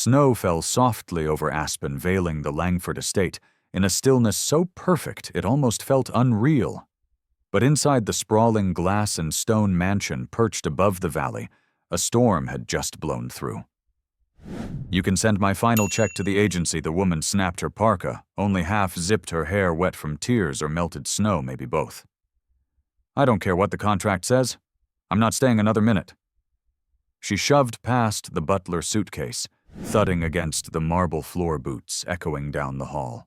Snow fell softly over Aspen, veiling the Langford estate, in a stillness so perfect it almost felt unreal. But inside the sprawling glass and stone mansion perched above the valley, a storm had just blown through. "You can send my final check to the agency." The woman snapped her parka, only half zipped, her hair wet from tears or melted snow, maybe both. "I don't care what the contract says. I'm not staying another minute." She shoved past the butler suitcase, thudding against the marble floor boots echoing down the hall.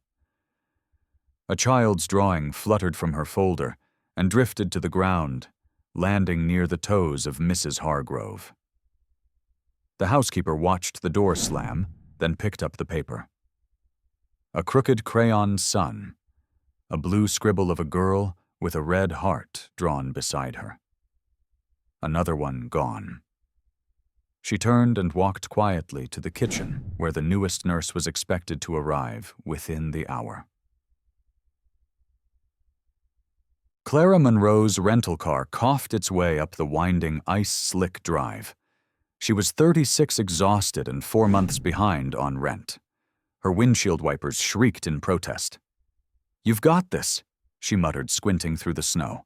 A child's drawing fluttered from her folder and drifted to the ground, landing near the toes of Mrs. Hargrove. The housekeeper watched the door slam, then picked up the paper. A crooked crayon sun, a blue scribble of a girl with a red heart drawn beside her. Another one gone. She turned and walked quietly to the kitchen, where the newest nurse was expected to arrive within the hour. Clara Monroe's rental car coughed its way up the winding, ice-slick drive. She was 36, exhausted and 4 months behind on rent. Her windshield wipers shrieked in protest. "You've got this," she muttered, squinting through the snow.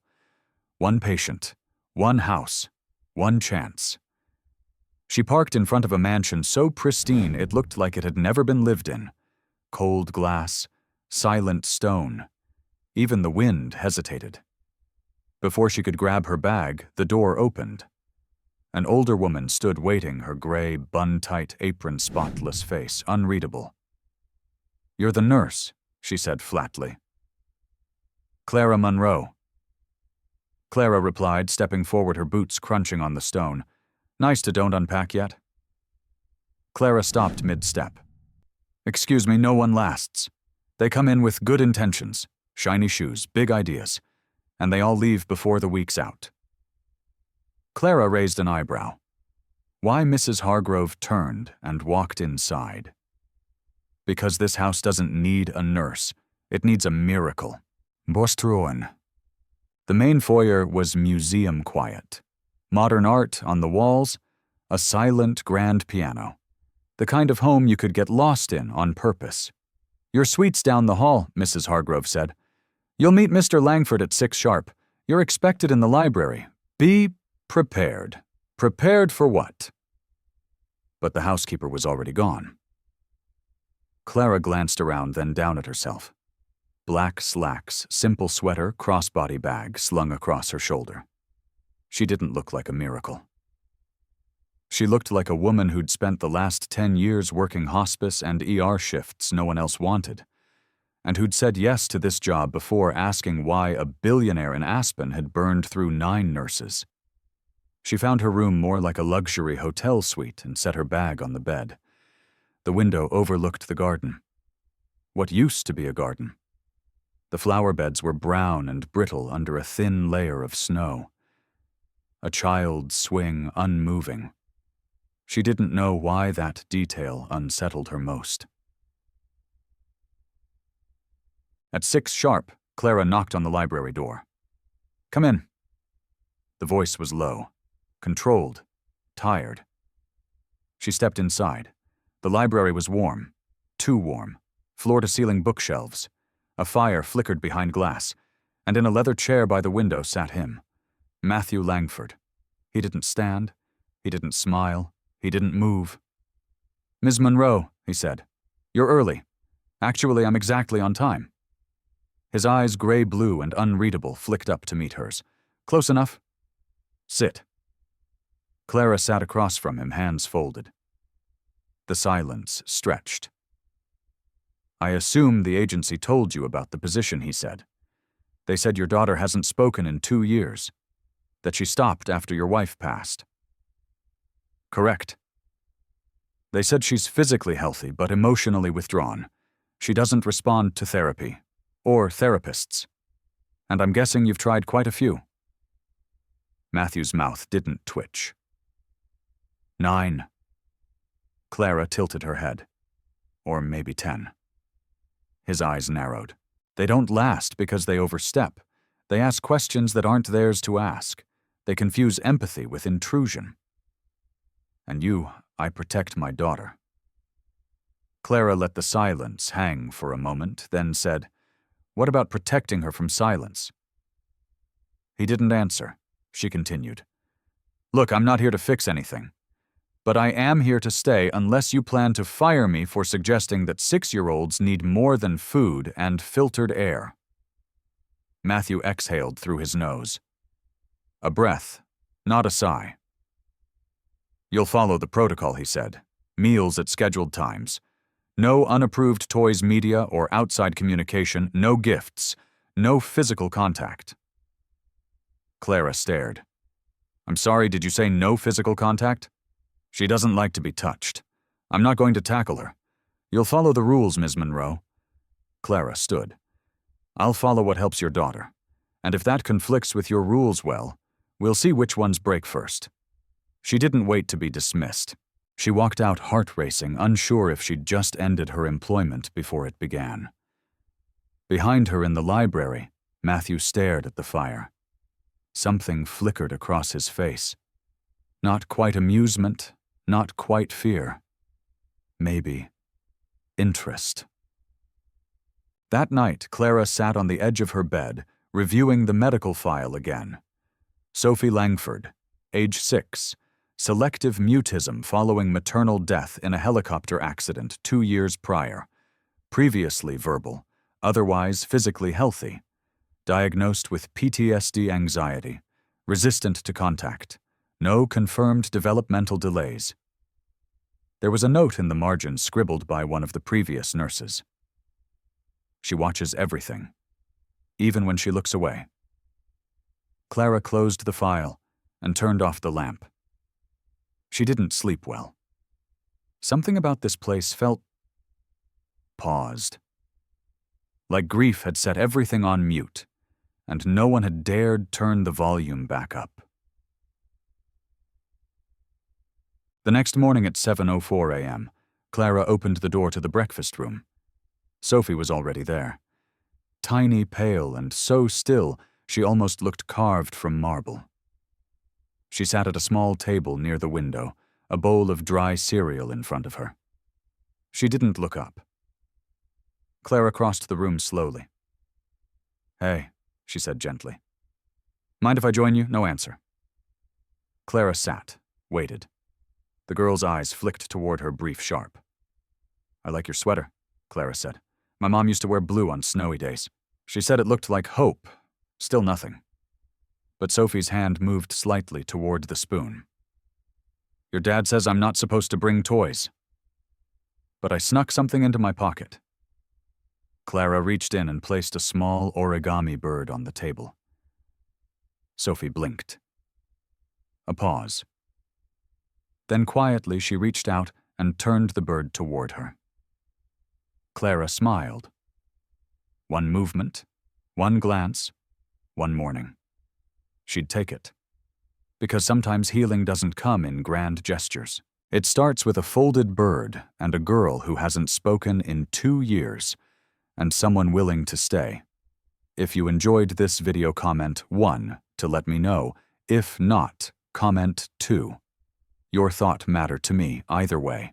"One patient, one house, one chance." She parked in front of a mansion so pristine it looked like it had never been lived in. Cold glass, silent stone. Even the wind hesitated. Before she could grab her bag, the door opened. An older woman stood waiting, her gray, bun-tight apron, spotless face unreadable. "You're the nurse," she said flatly. "Clara Monroe." Clara replied, stepping forward, her boots crunching on the stone. "Nice to don't unpack yet." Clara stopped mid-step. "Excuse me, no one lasts. They come in with good intentions, shiny shoes, big ideas, and they all leave before the week's out." Clara raised an eyebrow. Why Mrs. Hargrove turned and walked inside. "Because this house doesn't need a nurse. It needs a miracle." Bostruan. The main foyer was museum quiet. Modern art on the walls, a silent grand piano. The kind of home you could get lost in on purpose. "Your suite's down the hall," Mrs. Hargrove said. "You'll meet Mr. Langford at 6 sharp. You're expected in the library. Be prepared." Prepared for what? But the housekeeper was already gone. Clara glanced around, then down at herself. Black slacks, simple sweater, crossbody bag slung across her shoulder. She didn't look like a miracle. She looked like a woman who'd spent the last 10 years working hospice and ER shifts no one else wanted, and who'd said yes to this job before asking why a billionaire in Aspen had burned through 9 nurses. She found her room more like a luxury hotel suite and set her bag on the bed. The window overlooked the garden. What used to be a garden. The flower beds were brown and brittle under a thin layer of snow. A child's swing unmoving. She didn't know why that detail unsettled her most. At 6 sharp, Clara knocked on the library door. "Come in." The voice was low, controlled, tired. She stepped inside. The library was warm, too warm, floor-to-ceiling bookshelves. A fire flickered behind glass, and in a leather chair by the window sat him, Matthew Langford. He didn't stand, he didn't smile, he didn't move. "Ms. Monroe," he said, "you're early. Actually, I'm exactly on time." His eyes, gray-blue and unreadable, flicked up to meet hers. "Close enough?" "Sit." Clara sat across from him, hands folded. The silence stretched. "I assume the agency told you about the position," he said. "They said your daughter hasn't spoken in 2 years, that she stopped after your wife passed." "Correct." "They said she's physically healthy but emotionally withdrawn. She doesn't respond to therapy, or therapists. And I'm guessing you've tried quite a few." Matthew's mouth didn't twitch. 9. Clara tilted her head. Or maybe 10. His eyes narrowed. They don't last because they overstep. They ask questions that aren't theirs to ask. They confuse empathy with intrusion. "And you, I protect my daughter." Clara let the silence hang for a moment, then said, "What about protecting her from silence?" He didn't answer. She continued, "Look, I'm not here to fix anything. But I am here to stay unless you plan to fire me for suggesting that 6-year-olds need more than food and filtered air." Matthew exhaled through his nose. A breath, not a sigh. "You'll follow the protocol," he said. "Meals at scheduled times. No unapproved toys media or outside communication, no gifts, no physical contact." Clara stared. "I'm sorry, did you say no physical contact?" "She doesn't like to be touched. I'm not going to tackle her. You'll follow the rules, Ms. Monroe." Clara stood. "I'll follow what helps your daughter. And if that conflicts with your rules, well, we'll see which ones break first." She didn't wait to be dismissed. She walked out heart-racing, unsure if she'd just ended her employment before it began. Behind her in the library, Matthew stared at the fire. Something flickered across his face. Not quite amusement, not quite fear. Maybe interest. That night, Clara sat on the edge of her bed, reviewing the medical file again. Sophie Langford, age 6, selective mutism following maternal death in a helicopter accident 2 years prior. Previously verbal, otherwise physically healthy. Diagnosed with PTSD anxiety, resistant to contact. No confirmed developmental delays. There was a note in the margin scribbled by one of the previous nurses. She watches everything, even when she looks away. Clara closed the file and turned off the lamp. She didn't sleep well. Something about this place felt paused. Like grief had set everything on mute, and no one had dared turn the volume back up. The next morning at 7:04 a.m., Clara opened the door to the breakfast room. Sophie was already there. Tiny, pale, and so still, she almost looked carved from marble. She sat at a small table near the window, a bowl of dry cereal in front of her. She didn't look up. Clara crossed the room slowly. "Hey," she said gently. "Mind if I join you?" No answer. Clara sat, waited. The girl's eyes flicked toward her brief sharp. "I like your sweater," Clara said. "My mom used to wear blue on snowy days. She said it looked like hope. Still nothing." But Sophie's hand moved slightly toward the spoon. "Your dad says I'm not supposed to bring toys." But I snuck something into my pocket. Clara reached in and placed a small origami bird on the table. Sophie blinked. A pause. Then quietly she reached out and turned the bird toward her. Clara smiled. One movement, one glance, one morning. She'd take it. Because sometimes healing doesn't come in grand gestures. It starts with a folded bird and a girl who hasn't spoken in 2 years, and someone willing to stay. If you enjoyed this video, comment 1 to let me know. If not, comment 2. Your thought mattered to me either way.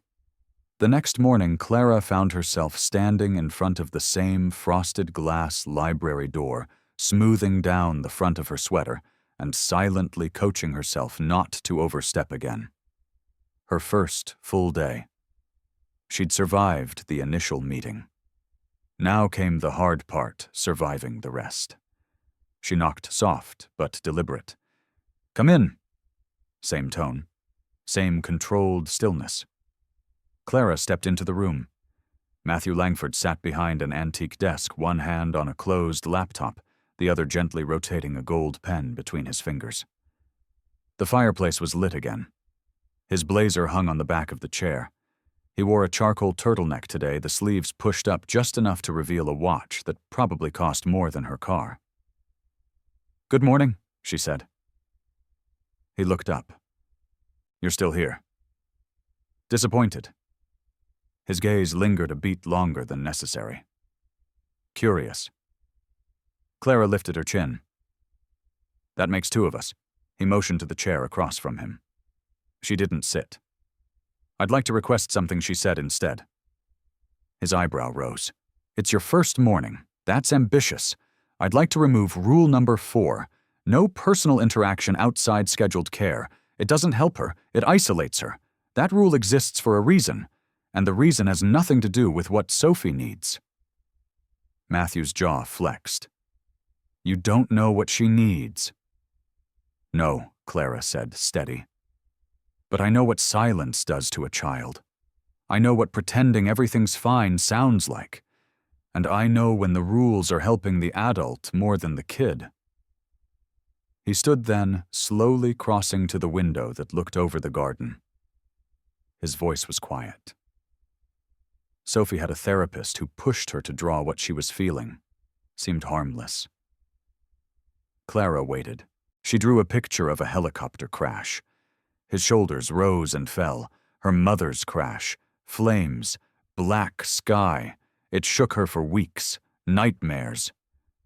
The next morning, Clara found herself standing in front of the same frosted glass library door, smoothing down the front of her sweater and silently coaching herself not to overstep again. Her first full day. She'd survived the initial meeting. Now came the hard part, surviving the rest. She knocked soft but deliberate. "Come in." Same tone. Same controlled stillness. Clara stepped into the room. Matthew Langford sat behind an antique desk, one hand on a closed laptop, the other gently rotating a gold pen between his fingers. The fireplace was lit again. His blazer hung on the back of the chair. He wore a charcoal turtleneck today, the sleeves pushed up just enough to reveal a watch that probably cost more than her car. "Good morning," she said. He looked up. "You're still here." Disappointed. His gaze lingered a beat longer than necessary. Curious. Clara lifted her chin. "That makes 2 of us." He motioned to the chair across from him. She didn't sit. "I'd like to request something," she said instead. His eyebrow rose. It's your first morning. That's ambitious. I'd like to remove rule number 4. No personal interaction outside scheduled care. It doesn't help her. It isolates her. That rule exists for a reason, and the reason has nothing to do with what Sophie needs. Matthew's jaw flexed. You don't know what she needs. No, Clara said, steady. But I know what silence does to a child. I know what pretending everything's fine sounds like. And I know when the rules are helping the adult more than the kid. He stood then, slowly crossing to the window that looked over the garden. His voice was quiet. Sophie had a therapist who pushed her to draw what she was feeling. Seemed harmless. Clara waited. She drew a picture of a helicopter crash. His shoulders rose and fell. Her mother's crash. Flames. Black sky. It shook her for weeks. Nightmares.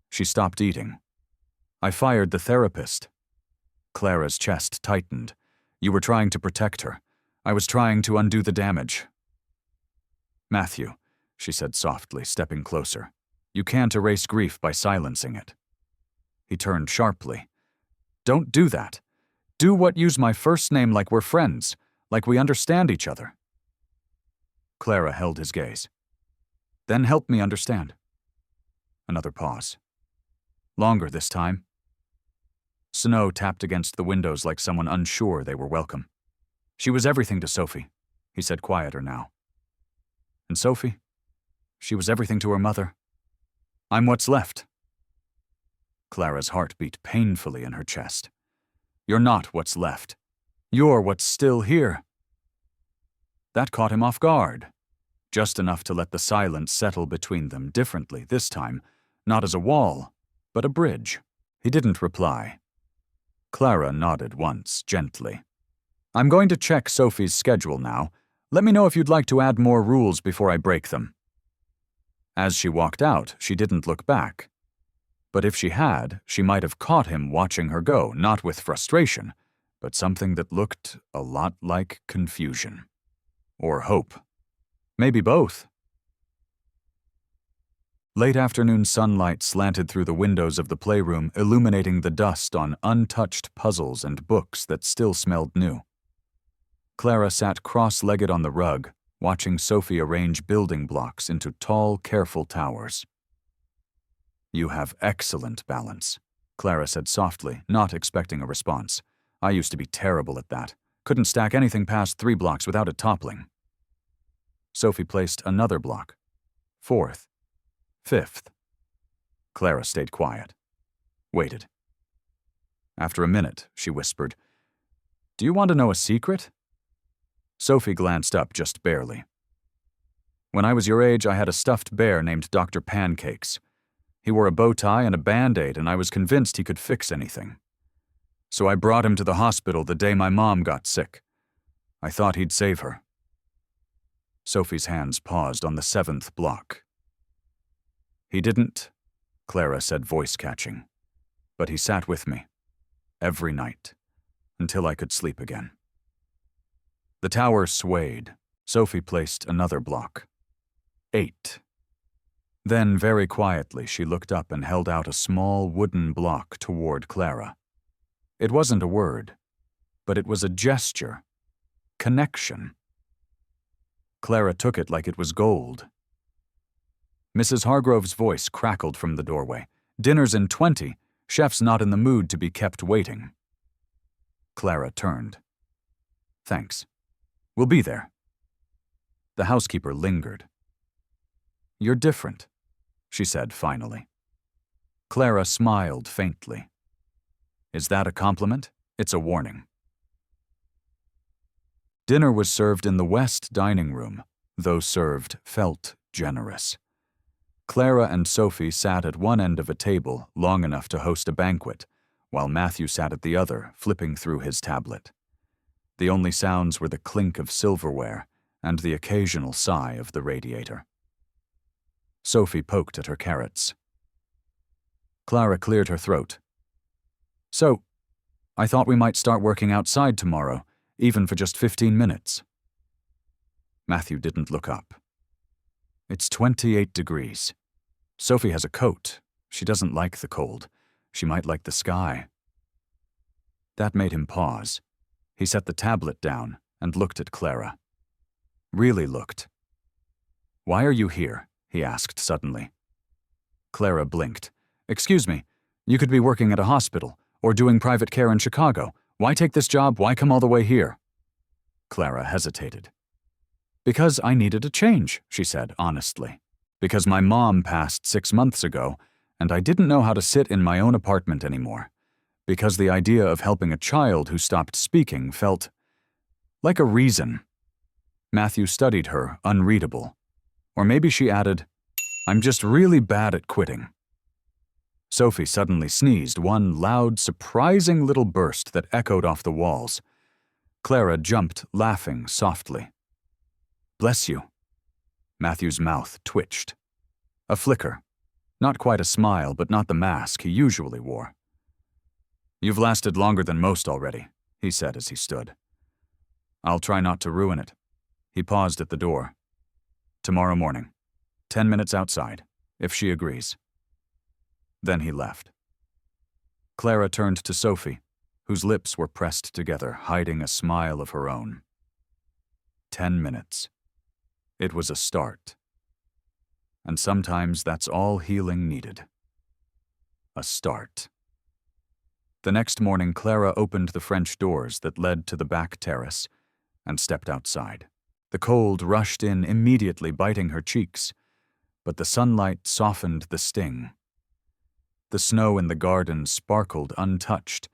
She stopped eating. I fired the therapist. Clara's chest tightened. You were trying to protect her. I was trying to undo the damage. Matthew, she said softly, stepping closer. You can't erase grief by silencing it. He turned sharply. Don't do that. Do what use my first name like we're friends, like we understand each other. Clara held his gaze. Then help me understand. Another pause. Longer this time. Snow tapped against the windows like someone unsure they were welcome. She was everything to Sophie, he said quieter now. And Sophie? She was everything to her mother. I'm what's left. Clara's heart beat painfully in her chest. You're not what's left. You're what's still here. That caught him off guard. Just enough to let the silence settle between them differently this time, not as a wall, but a bridge. He didn't reply. Clara nodded once, gently. I'm going to check Sophie's schedule now. Let me know if you'd like to add more rules before I break them. As she walked out, she didn't look back. But if she had, she might have caught him watching her go, not with frustration, but something that looked a lot like confusion. Or hope. Maybe both. Late afternoon sunlight slanted through the windows of the playroom, illuminating the dust on untouched puzzles and books that still smelled new. Clara sat cross-legged on the rug, watching Sophie arrange building blocks into tall, careful towers. You have excellent balance, Clara said softly, not expecting a response. I used to be terrible at that. Couldn't stack anything past 3 blocks without it toppling. Sophie placed another block. 4th. 5th. Clara stayed quiet. Waited. After a minute, she whispered, Do you want to know a secret? Sophie glanced up just barely. When I was your age, I had a stuffed bear named Dr. Pancakes. He wore a bow tie and a Band-Aid, and I was convinced he could fix anything. So I brought him to the hospital the day my mom got sick. I thought he'd save her. Sophie's hands paused on the 7th block. He didn't, Clara said, voice-catching. But he sat with me. Every night. Until I could sleep again. The tower swayed. Sophie placed another block. 8. Then, very quietly, she looked up and held out a small wooden block toward Clara. It wasn't a word, but it was a gesture. Connection. Clara took it like it was gold. Mrs. Hargrove's voice crackled from the doorway. Dinner's in 20. Chef's not in the mood to be kept waiting. Clara turned. Thanks. We'll be there. The housekeeper lingered. You're different, she said finally. Clara smiled faintly. Is that a compliment? It's a warning. Dinner was served in the west dining room. Those served felt generous. Clara and Sophie sat at one end of a table long enough to host a banquet, while Matthew sat at the other, flipping through his tablet. The only sounds were the clink of silverware and the occasional sigh of the radiator. Sophie poked at her carrots. Clara cleared her throat. So, I thought we might start working outside tomorrow, even for just 15 minutes. Matthew didn't look up. It's 28 degrees. Sophie has a coat. She doesn't like the cold. She might like the sky. That made him pause. He set the tablet down and looked at Clara. Really looked. Why are you here? He asked suddenly. Clara blinked. Excuse me, you could be working at a hospital or doing private care in Chicago. Why take this job? Why come all the way here? Clara hesitated. Because I needed a change, she said honestly. Because my mom passed 6 months ago, and I didn't know how to sit in my own apartment anymore. Because the idea of helping a child who stopped speaking felt like a reason. Matthew studied her, unreadable. Or maybe she added, I'm just really bad at quitting. Sophie suddenly sneezed, one loud, surprising little burst that echoed off the walls. Clara jumped, laughing softly. Bless you. Matthew's mouth twitched. A flicker. Not quite a smile, but not the mask he usually wore. You've lasted longer than most already, he said as he stood. I'll try not to ruin it. He paused at the door. Tomorrow morning. 10 minutes outside, if she agrees. Then he left. Clara turned to Sophie, whose lips were pressed together, hiding a smile of her own. 10 minutes. It was a start. And sometimes that's all healing needed. A start. The next morning, Clara opened the French doors that led to the back terrace and stepped outside. The cold rushed in immediately, biting her cheeks, but the sunlight softened the sting. The snow in the garden sparkled untouched,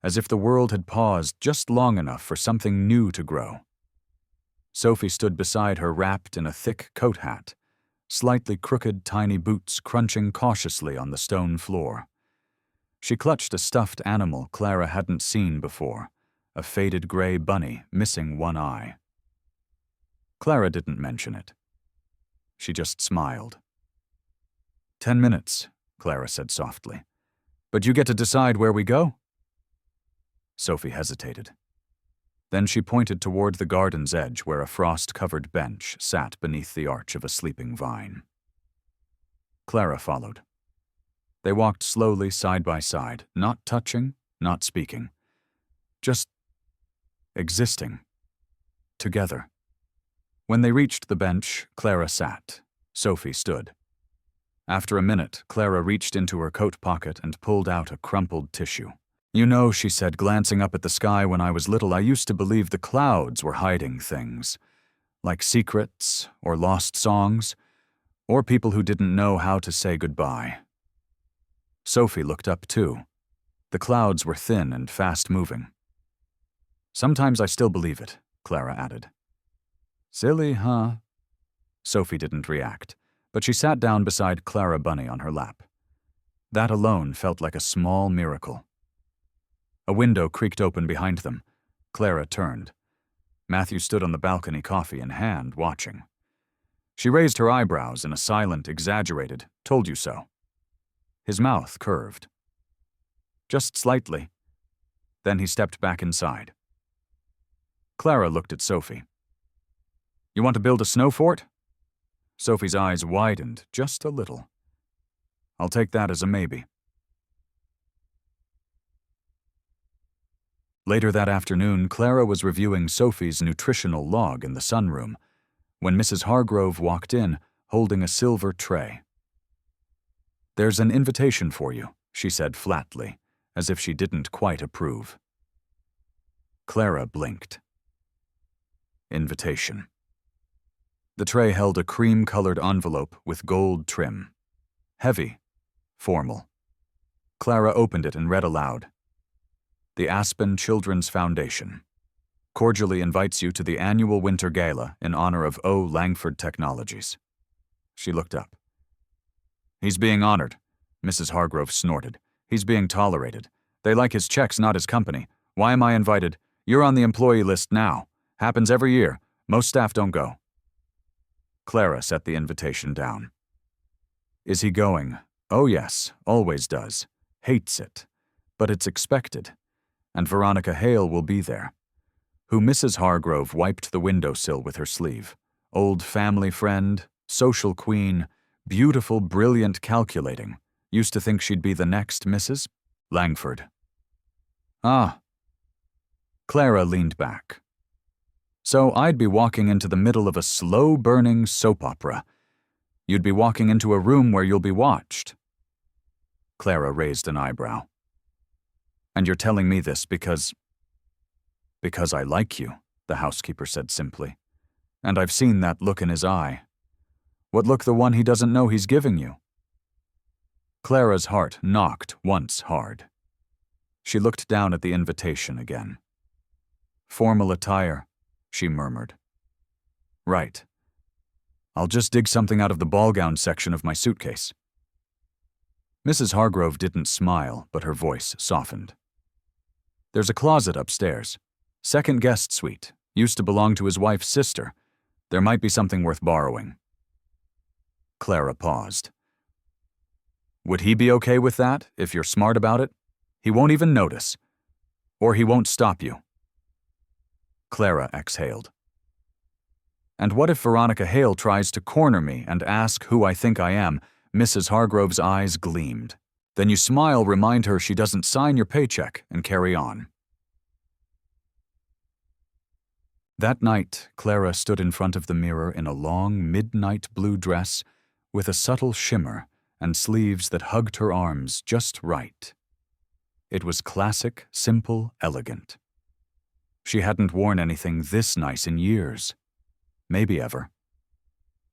as if the world had paused just long enough for something new to grow. Sophie stood beside her wrapped in a thick coat hat, slightly crooked tiny boots crunching cautiously on the stone floor. She clutched a stuffed animal Clara hadn't seen before, a faded gray bunny missing one eye. Clara didn't mention it. She just smiled. 10 minutes, Clara said softly. But you get to decide where we go? Sophie hesitated. Then she pointed toward the garden's edge where a frost-covered bench sat beneath the arch of a sleeping vine. Clara followed. They walked slowly side by side, not touching, not speaking. Just existing. Together. When they reached the bench, Clara sat. Sophie stood. After a minute, Clara reached into her coat pocket and pulled out a crumpled tissue. You know, she said, glancing up at the sky when I was little, I used to believe the clouds were hiding things, like secrets or lost songs, or people who didn't know how to say goodbye. Sophie looked up too. The clouds were thin and fast-moving. Sometimes I still believe it, Clara added. Silly, huh? Sophie didn't react, but she sat down beside Clara Bunny on her lap. That alone felt like a small miracle. A window creaked open behind them. Clara turned. Matthew stood on the balcony, coffee in hand, watching. She raised her eyebrows in a silent, exaggerated, told you so. His mouth curved. Just slightly. Then he stepped back inside. Clara looked at Sophie. You want to build a snow fort? Sophie's eyes widened just a little. I'll take that as a maybe. Later that afternoon, Clara was reviewing Sophie's nutritional log in the sunroom when Mrs. Hargrove walked in, holding a silver tray. There's an invitation for you, she said flatly, as if she didn't quite approve. Clara blinked. Invitation. The tray held a cream-colored envelope with gold trim. Heavy. Formal. Clara opened it and read aloud. The Aspen Children's Foundation cordially invites you to the annual Winter Gala in honor of O. Langford Technologies. She looked up. He's being honored, Mrs. Hargrove snorted. He's being tolerated. They like his checks, not his company. Why am I invited? You're on the employee list now. Happens every year. Most staff don't go. Clara set the invitation down. Is he going? Oh yes, always does. Hates it. But it's expected. And Veronica Hale will be there, who Mrs. Hargrove wiped the windowsill with her sleeve. Old family friend, social queen, beautiful, brilliant, calculating. Used to think she'd be the next Mrs. Langford. Ah. Clara leaned back. So I'd be walking into the middle of a slow-burning soap opera. You'd be walking into a room where you'll be watched. Clara raised an eyebrow. And you're telling me this because I like you, the housekeeper said simply. And I've seen that look in his eye. What look? The one he doesn't know he's giving you? Clara's heart knocked once hard. She looked down at the invitation again. Formal attire, she murmured. Right. I'll just dig something out of the ball gown section of my suitcase. Mrs. Hargrove didn't smile, but her voice softened. There's a closet upstairs. Second guest suite. Used to belong to his wife's sister. There might be something worth borrowing. Clara paused. Would he be okay with that, if you're smart about it? He won't even notice. Or he won't stop you. Clara exhaled. And what if Veronica Hale tries to corner me and ask who I think I am? Mrs. Hargrove's eyes gleamed. Then you smile, remind her she doesn't sign your paycheck, and carry on. That night, Clara stood in front of the mirror in a long, midnight blue dress with a subtle shimmer and sleeves that hugged her arms just right. It was classic, simple, elegant. She hadn't worn anything this nice in years. Maybe ever.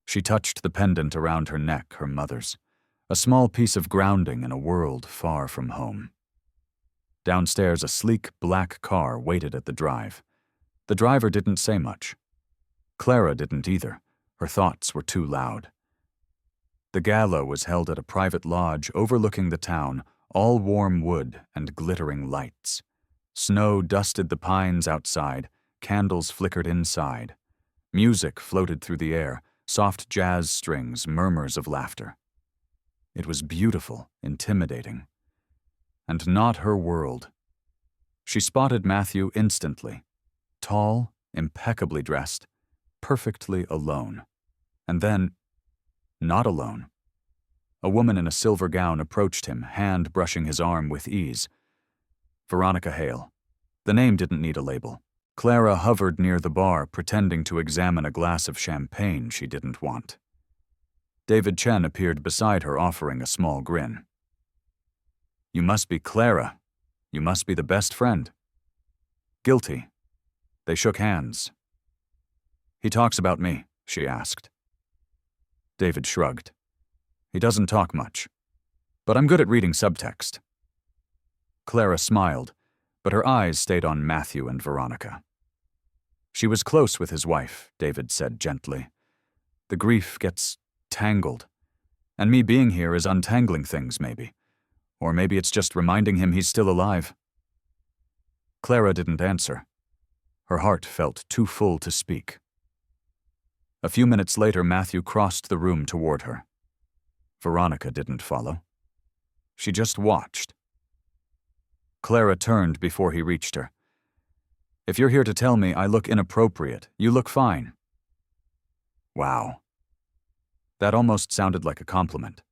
She touched the pendant around her neck, her mother's, a small piece of grounding in a world far from home. Downstairs, a sleek black car waited at the drive. The driver didn't say much. Clara didn't either. Her thoughts were too loud. The gala was held at a private lodge overlooking the town, all warm wood and glittering lights. Snow dusted the pines outside, candles flickered inside. Music floated through the air, soft jazz strings, murmurs of laughter. It was beautiful, intimidating. And not her world. She spotted Matthew instantly. Tall, impeccably dressed, perfectly alone. And then, not alone. A woman in a silver gown approached him, hand brushing his arm with ease. Veronica Hale. The name didn't need a label. Clara hovered near the bar, pretending to examine a glass of champagne she didn't want. David Chen appeared beside her, offering a small grin. You must be Clara. You must be the best friend. Guilty. They shook hands. He talks about me, she asked. David shrugged. He doesn't talk much. But I'm good at reading subtext. Clara smiled, but her eyes stayed on Matthew and Veronica. She was close with his wife, David said gently. The grief gets tangled. And me being here is untangling things, maybe. Or maybe it's just reminding him he's still alive. Clara didn't answer. Her heart felt too full to speak. A few minutes later, Matthew crossed the room toward her. Veronica didn't follow. She just watched. Clara turned before he reached her. If you're here to tell me I look inappropriate, you look fine. Wow. That almost sounded like a compliment.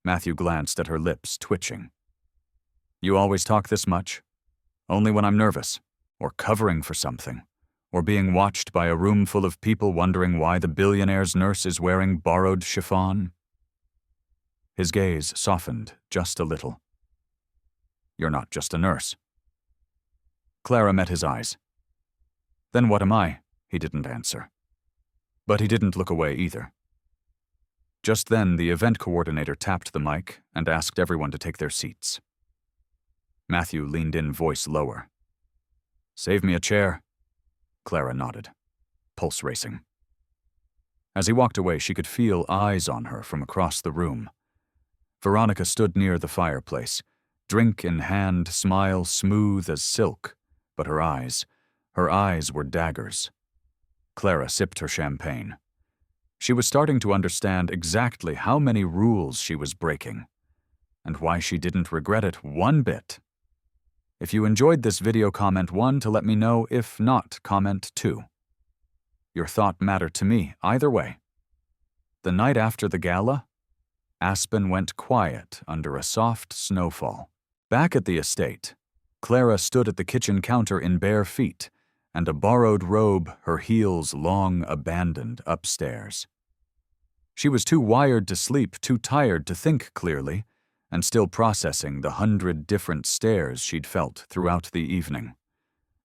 Matthew glanced at her lips, twitching. You always talk this much? Only when I'm nervous, or covering for something, or being watched by a room full of people wondering why the billionaire's nurse is wearing borrowed chiffon? His gaze softened just a little. You're not just a nurse. Clara met his eyes. Then what am I? He didn't answer. But he didn't look away either. Just then, the event coordinator tapped the mic and asked everyone to take their seats. Matthew leaned in, voice lower. Save me a chair. Clara nodded, pulse racing. As he walked away, she could feel eyes on her from across the room. Veronica stood near the fireplace, drink in hand, smile smooth as silk, but her eyes were daggers. Clara sipped her champagne. She was starting to understand exactly how many rules she was breaking, and why she didn't regret it one bit. If you enjoyed this video, comment 1 to let me know. If not, comment 2. Your thought mattered to me either way. the night after the gala, Aspen went quiet under a soft snowfall. Back at the estate, Clara stood at the kitchen counter in bare feet and a borrowed robe, her heels long abandoned upstairs. She was too wired to sleep, too tired to think clearly, and still processing the 100 different stares she'd felt throughout the evening.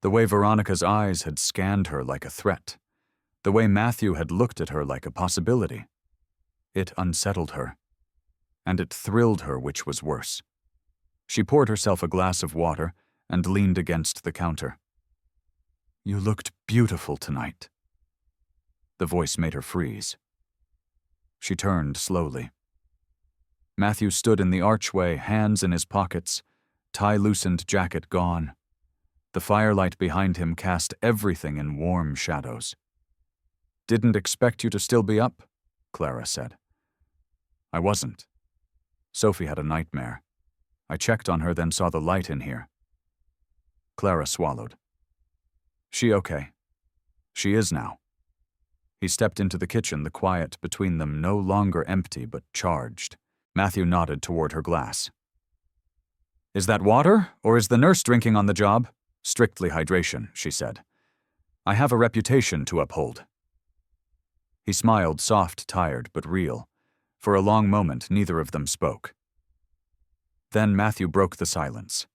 The way Veronica's eyes had scanned her like a threat. The way Matthew had looked at her like a possibility. It unsettled her. And it thrilled her, which was worse. She poured herself a glass of water and leaned against the counter. "You looked beautiful tonight." The voice made her freeze. She turned slowly. Matthew stood in the archway, hands in his pockets, tie-loosened jacket gone. The firelight behind him cast everything in warm shadows. "Didn't expect you to still be up," Clara said. "I wasn't. Sophie had a nightmare. I checked on her, then saw the light in here." Clara swallowed. "She okay?" "She is now." He stepped into the kitchen, the quiet between them no longer empty but charged. Matthew nodded toward her glass. "Is that water, or is the nurse drinking on the job?" "Strictly hydration," she said. "I have a reputation to uphold." He smiled, soft, tired, but real. For a long moment, neither of them spoke. Then Matthew broke the silence.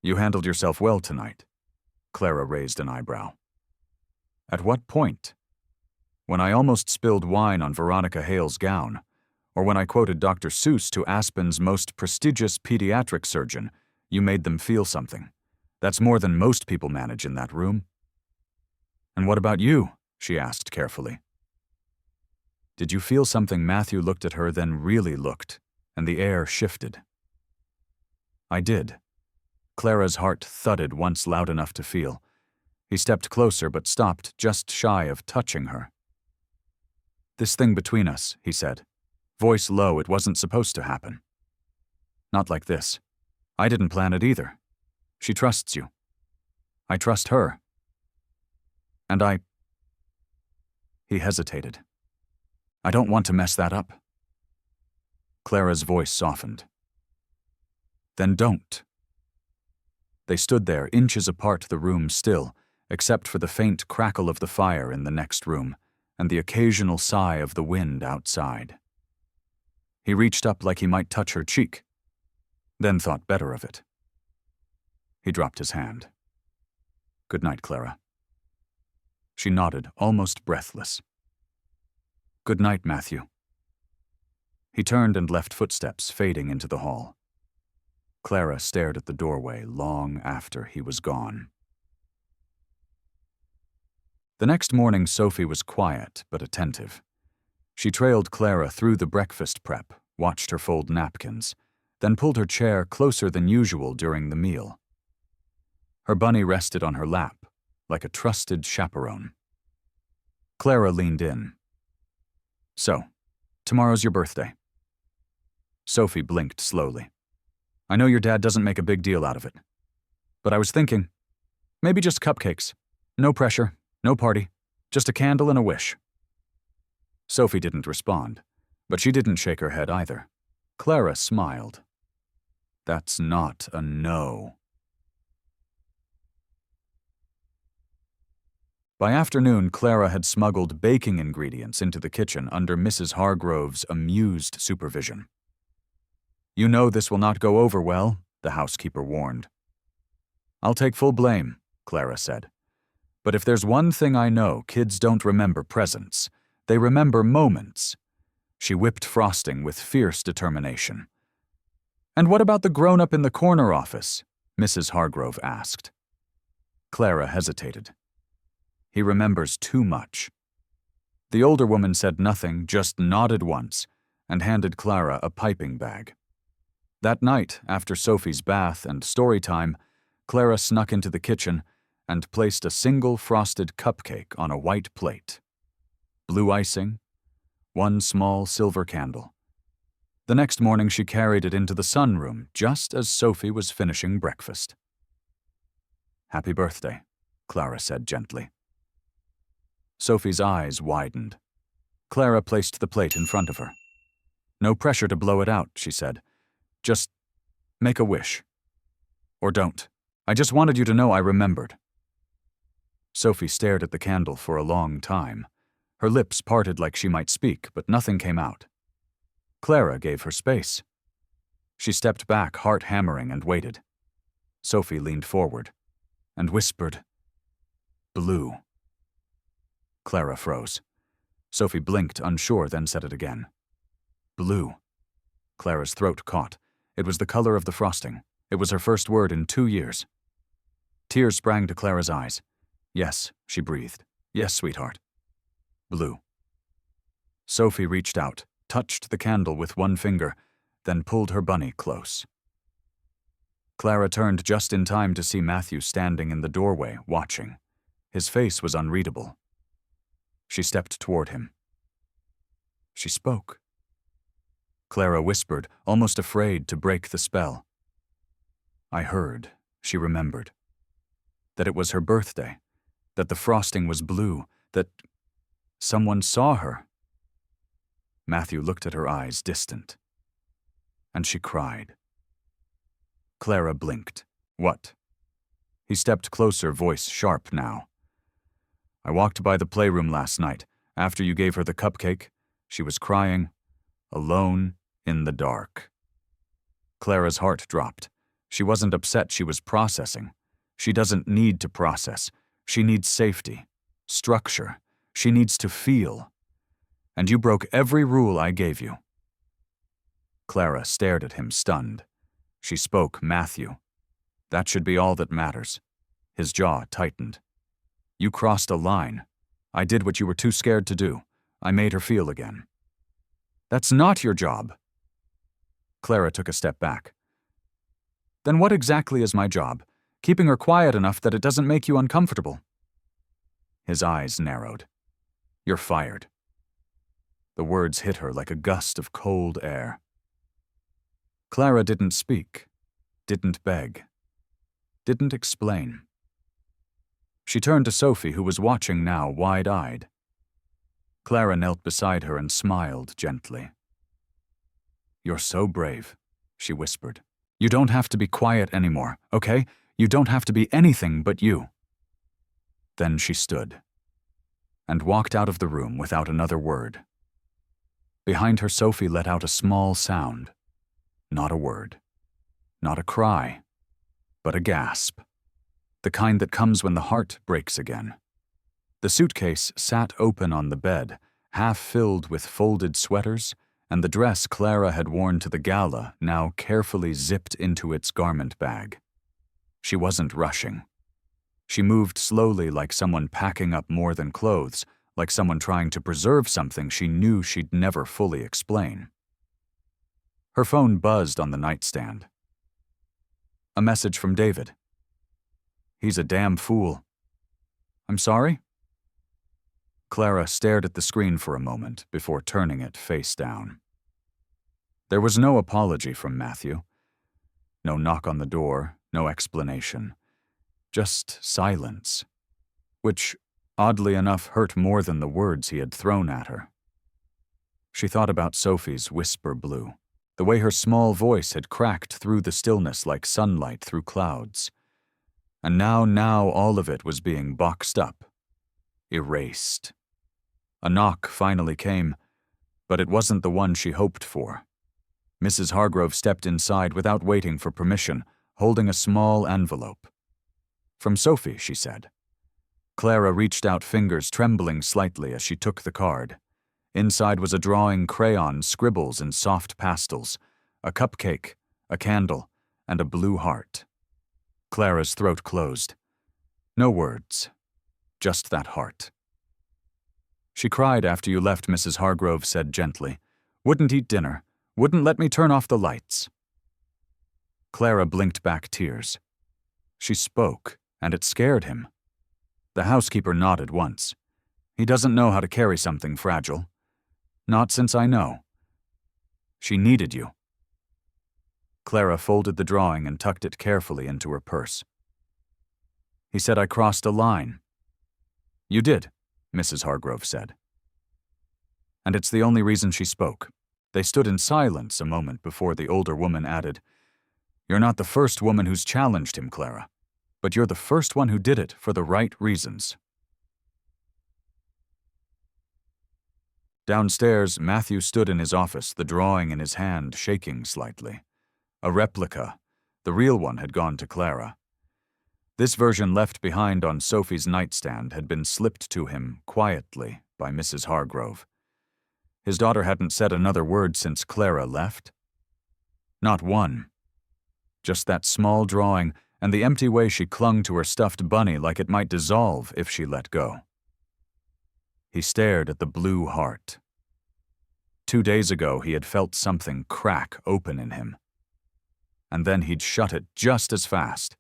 "You handled yourself well tonight." Clara raised an eyebrow. "At what point? When I almost spilled wine on Veronica Hale's gown, or when I quoted Dr. Seuss to Aspen's most prestigious pediatric surgeon, you made them feel something. That's more than most people manage in that room." "And what about you?" she asked carefully. "Did you feel something?" Matthew looked at her, then really looked, and the air shifted. "I did." Clara's heart thudded once loud enough to feel. He stepped closer but stopped just shy of touching her. "This thing between us," he said. Voice low, "it wasn't supposed to happen. Not like this. I didn't plan it either. She trusts you. I trust her. And I—" He hesitated. "I don't want to mess that up." Clara's voice softened. "Then don't." They stood there, inches apart, the room still, except for the faint crackle of the fire in the next room and the occasional sigh of the wind outside. He reached up like he might touch her cheek, then thought better of it. He dropped his hand. "Good night, Clara." She nodded, almost breathless. "Good night, Matthew." He turned and left, footsteps fading into the hall. Clara stared at the doorway long after he was gone. The next morning, Sophie was quiet but attentive. She trailed Clara through the breakfast prep, watched her fold napkins, then pulled her chair closer than usual during the meal. Her bunny rested on her lap, like a trusted chaperone. Clara leaned in. "So, tomorrow's your birthday." Sophie blinked slowly. "I know your dad doesn't make a big deal out of it. But I was thinking, maybe just cupcakes. No pressure, no party, just a candle and a wish." Sophie didn't respond, but she didn't shake her head either. Clara smiled. "That's not a no." By afternoon, Clara had smuggled baking ingredients into the kitchen under Mrs. Hargrove's amused supervision. "You know this will not go over well," the housekeeper warned. "I'll take full blame," Clara said. "But if there's one thing I know, kids don't remember presents. They remember moments." She whipped frosting with fierce determination. "And what about the grown-up in the corner office?" Mrs. Hargrove asked. Clara hesitated. "He remembers too much." The older woman said nothing, just nodded once, and handed Clara a piping bag. That night, after Sophie's bath and story time, Clara snuck into the kitchen and placed a single frosted cupcake on a white plate. Blue icing, one small silver candle. The next morning she carried it into the sunroom just as Sophie was finishing breakfast. "Happy birthday," Clara said gently. Sophie's eyes widened. Clara placed the plate in front of her. "No pressure to blow it out," she said. "Just make a wish. Or don't. I just wanted you to know I remembered." Sophie stared at the candle for a long time. Her lips parted like she might speak, but nothing came out. Clara gave her space. She stepped back, heart hammering, and waited. Sophie leaned forward and whispered, "Blue." Clara froze. Sophie blinked, unsure, then said it again. "Blue." Clara's throat caught. It was the color of the frosting. It was her first word in 2 years. Tears sprang to Clara's eyes. "Yes," she breathed. "Yes, sweetheart. Blue." Sophie reached out, touched the candle with one finger, then pulled her bunny close. Clara turned just in time to see Matthew standing in the doorway, watching. His face was unreadable. She stepped toward him. She spoke. Clara whispered, almost afraid to break the spell. "I heard," she remembered, "that it was her birthday, that the frosting was blue, that someone saw her." Matthew looked at her eyes, distant. And she cried. Clara blinked. "What?" He stepped closer, voice sharp now. "I walked by the playroom last night. After you gave her the cupcake, she was crying, alone in the dark." Clara's heart dropped. She wasn't upset, she was processing. She doesn't need to process. She needs safety, structure. She needs to feel. And you broke every rule I gave you. Clara stared at him, stunned. She spoke, "Matthew. That should be all that matters." His jaw tightened. "You crossed a line. I did what you were too scared to do. I made her feel again." "That's not your job." Clara took a step back. "Then what exactly is my job? Keeping her quiet enough that it doesn't make you uncomfortable?" His eyes narrowed. "You're fired." The words hit her like a gust of cold air. Clara didn't speak, didn't beg, didn't explain. She turned to Sophie, who was watching now, wide-eyed. Clara knelt beside her and smiled gently. "You're so brave," she whispered. "You don't have to be quiet anymore, okay? You don't have to be anything but you." Then she stood and walked out of the room without another word. Behind her, Sophie let out a small sound. Not a word. Not a cry. But a gasp. The kind that comes when the heart breaks again. The suitcase sat open on the bed, half filled with folded sweaters, and the dress Clara had worn to the gala now carefully zipped into its garment bag. She wasn't rushing. She moved slowly, like someone packing up more than clothes, like someone trying to preserve something she knew she'd never fully explain. Her phone buzzed on the nightstand. A message from David. "He's a damn fool." "I'm sorry?" Clara stared at the screen for a moment before turning it face down. There was no apology from Matthew. No knock on the door, no explanation. Just silence, which, oddly enough, hurt more than the words he had thrown at her. She thought about Sophie's whisper blue, the way her small voice had cracked through the stillness like sunlight through clouds. And now all of it was being boxed up, erased. A knock finally came, but it wasn't the one she hoped for. Mrs. Hargrove stepped inside without waiting for permission, holding a small envelope. "From Sophie," she said. Clara reached out, fingers trembling slightly as she took the card. Inside was a drawing, crayon, scribbles in soft pastels, a cupcake, a candle, and a blue heart. Clara's throat closed. No words, just that heart. "She cried after you left," Mrs. Hargrove said gently. "Wouldn't eat dinner, wouldn't let me turn off the lights." Clara blinked back tears. She spoke, and it scared him. The housekeeper nodded once. "He doesn't know how to carry something fragile. Not since I know. She needed you." Clara folded the drawing and tucked it carefully into her purse. "He said I crossed a line." "You did," Mrs. Hargrove said. and it's the only reason she spoke. They stood in silence a moment before the older woman added, "You're not the first woman who's challenged him, Clara, but you're the first one who did it for the right reasons." Downstairs, Matthew stood in his office, the drawing in his hand shaking slightly. A replica. The real one had gone to Clara. This version left behind on Sophie's nightstand had been slipped to him quietly by Mrs. Hargrove. His daughter hadn't said another word since Clara left. Not one. Just that small drawing and the empty way she clung to her stuffed bunny like it might dissolve if she let go. He stared at the blue heart. 2 days ago, he had felt something crack open in him. And then he'd shut it just as fast.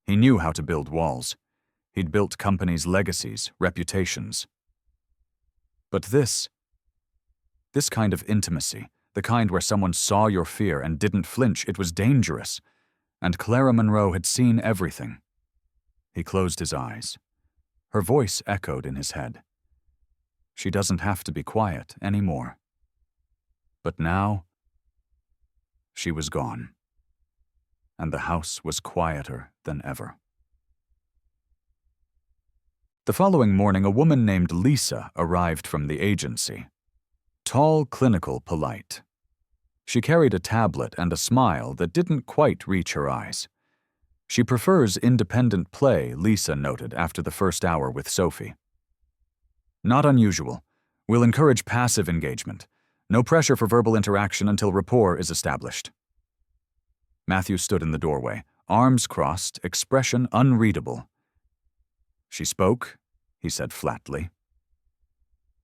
He knew how to build walls. He'd built companies' legacies, reputations. But this kind of intimacy, the kind where someone saw your fear and didn't flinch, it was dangerous. And Clara Monroe had seen everything. He closed his eyes. Her voice echoed in his head. She doesn't have to be quiet anymore. But now, she was gone. And the house was quieter than ever. The following morning, a woman named Lisa arrived from the agency. Tall, clinical, polite. She carried a tablet and a smile that didn't quite reach her eyes. She prefers independent play, Lisa noted after the first hour with Sophie. Not unusual. We'll encourage passive engagement. No pressure for verbal interaction until rapport is established. Matthew stood in the doorway, arms crossed, expression unreadable. "She spoke," he said flatly.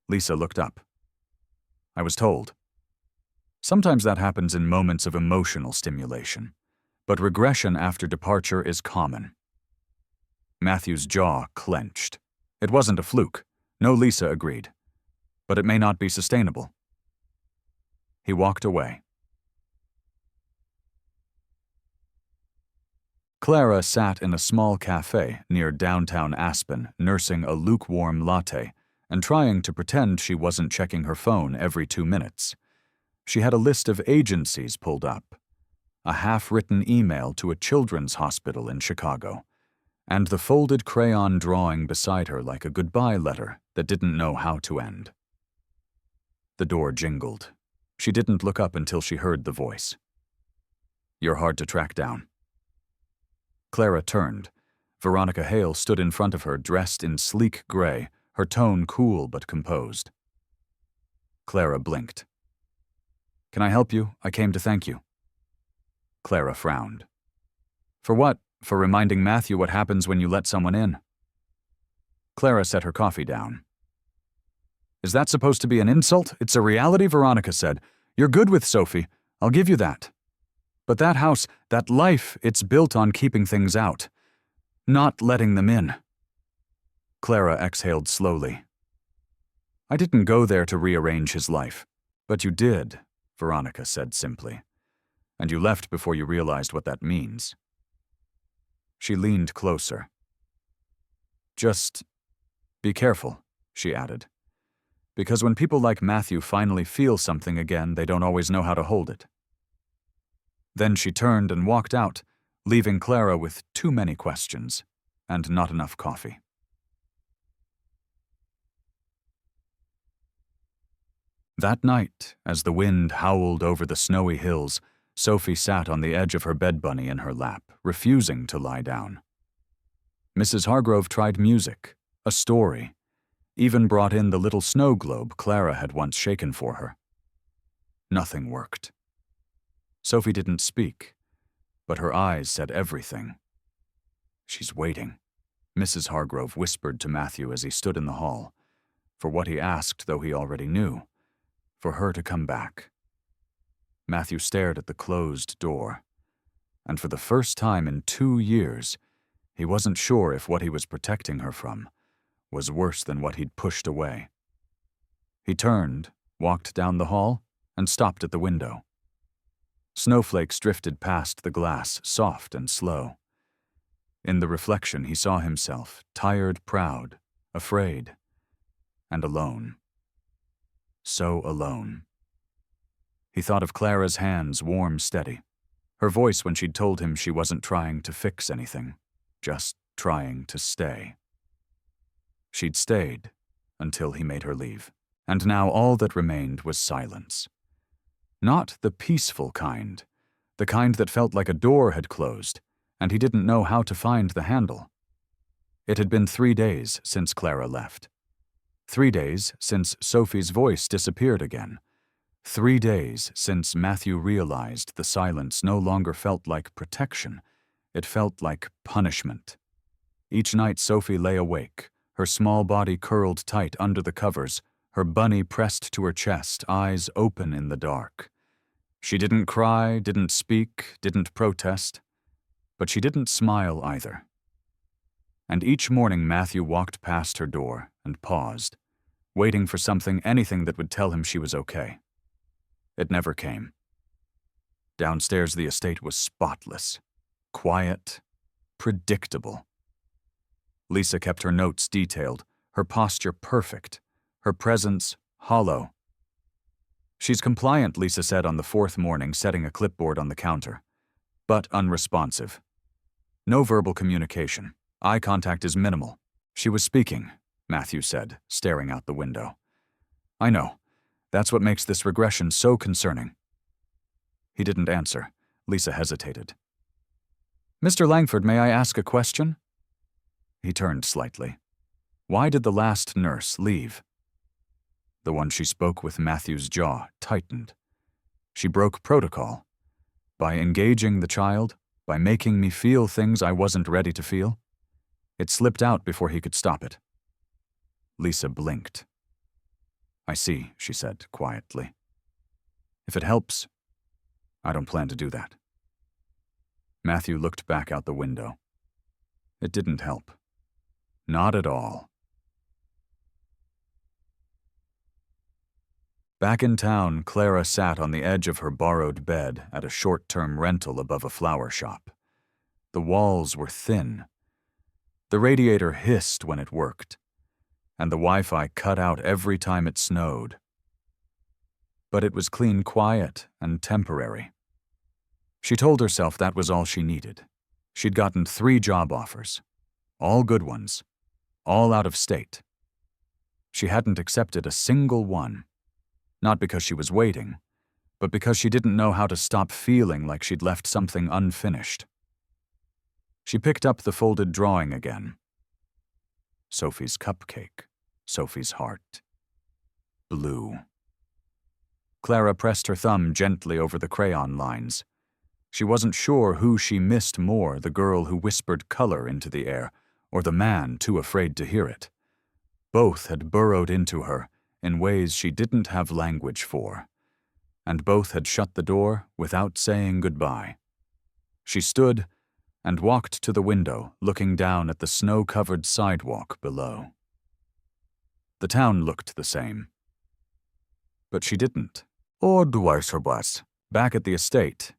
Lisa looked up. "I was told." Sometimes that happens in moments of emotional stimulation, but regression after departure is common. Matthew's jaw clenched. It wasn't a fluke. No, Lisa agreed. But it may not be sustainable. He walked away. Clara sat in a small cafe near downtown Aspen, nursing a lukewarm latte and trying to pretend she wasn't checking her phone every 2 minutes. She had a list of agencies pulled up, a half-written email to a children's hospital in Chicago, and the folded crayon drawing beside her like a goodbye letter that didn't know how to end. The door jingled. She didn't look up until she heard the voice. "You're hard to track down." Clara turned. Veronica Hale stood in front of her, dressed in sleek gray, her tone cool but composed. Clara blinked. "Can I help you? I came to thank you." Clara frowned. "For what? For reminding Matthew what happens when you let someone in." Clara set her coffee down. "Is that supposed to be an insult? It's a reality," Veronica said. "You're good with Sophie. I'll give you that. But that house, that life, it's built on keeping things out, not letting them in." Clara exhaled slowly. "I didn't go there to rearrange his life. But you did," Veronica said simply. "And you left before you realized what that means." She leaned closer. "Just be careful," she added. "Because when people like Matthew finally feel something again, they don't always know how to hold it." Then she turned and walked out, leaving Clara with too many questions and not enough coffee. That night, as the wind howled over the snowy hills, Sophie sat on the edge of her bed bunny in her lap, refusing to lie down. Mrs. Hargrove tried music, a story, even brought in the little snow globe Clara had once shaken for her. Nothing worked. Sophie didn't speak, but her eyes said everything. "She's waiting," Mrs. Hargrove whispered to Matthew as he stood in the hall, for what he asked, though he already knew, for her to come back. Matthew stared at the closed door, and for the first time in 2 years, he wasn't sure if what he was protecting her from was worse than what he'd pushed away. He turned, walked down the hall, and stopped at the window. Snowflakes drifted past the glass, soft and slow. In the reflection, he saw himself, tired, proud, afraid, and alone. So alone. He thought of Clara's hands, warm, steady. Her voice when she'd told him she wasn't trying to fix anything, just trying to stay. She'd stayed until he made her leave, and now all that remained was silence. Not the peaceful kind, the kind that felt like a door had closed, and he didn't know how to find the handle. It had been 3 days since Clara left. 3 days since Sophie's voice disappeared again. 3 days since Matthew realized the silence no longer felt like protection, it felt like punishment. Each night Sophie lay awake, her small body curled tight under the covers, her bunny pressed to her chest, eyes open in the dark. She didn't cry, didn't speak, didn't protest, but she didn't smile either. And each morning Matthew walked past her door and paused, waiting for something, anything that would tell him she was okay. It never came. Downstairs the estate was spotless, quiet, predictable. Lisa kept her notes detailed, her posture perfect, her presence hollow. She's compliant, Lisa said on the 4th morning, setting a clipboard on the counter, but unresponsive. No verbal communication. Eye contact is minimal. She was speaking, Matthew said, staring out the window. I know. That's what makes this regression so concerning. He didn't answer. Lisa hesitated. Mr. Langford, may I ask a question? He turned slightly. Why did the last nurse leave? The one she spoke with, Matthew's jaw tightened. She broke protocol. By engaging the child, by making me feel things I wasn't ready to feel. It slipped out before he could stop it. Lisa blinked. I see, she said quietly. If it helps, I don't plan to do that. Matthew looked back out the window. It didn't help. Not at all. Back in town, Clara sat on the edge of her borrowed bed at a short-term rental above a flower shop. The walls were thin. The radiator hissed when it worked, and the Wi-Fi cut out every time it snowed. But it was clean, quiet, and temporary. She told herself that was all she needed. She'd gotten 3 job offers, all good ones, all out of state. She hadn't accepted a single one. Not because she was waiting, but because she didn't know how to stop feeling like she'd left something unfinished. She picked up the folded drawing again. Sophie's cupcake, Sophie's heart. Blue. Clara pressed her thumb gently over the crayon lines. She wasn't sure who she missed more, the girl who whispered color into the air, or the man too afraid to hear it. Both had burrowed into her in ways she didn't have language for, and both had shut the door without saying goodbye. She stood and walked to the window, looking down at the snow-covered sidewalk below. The town looked the same. But she didn't. Back at the estate,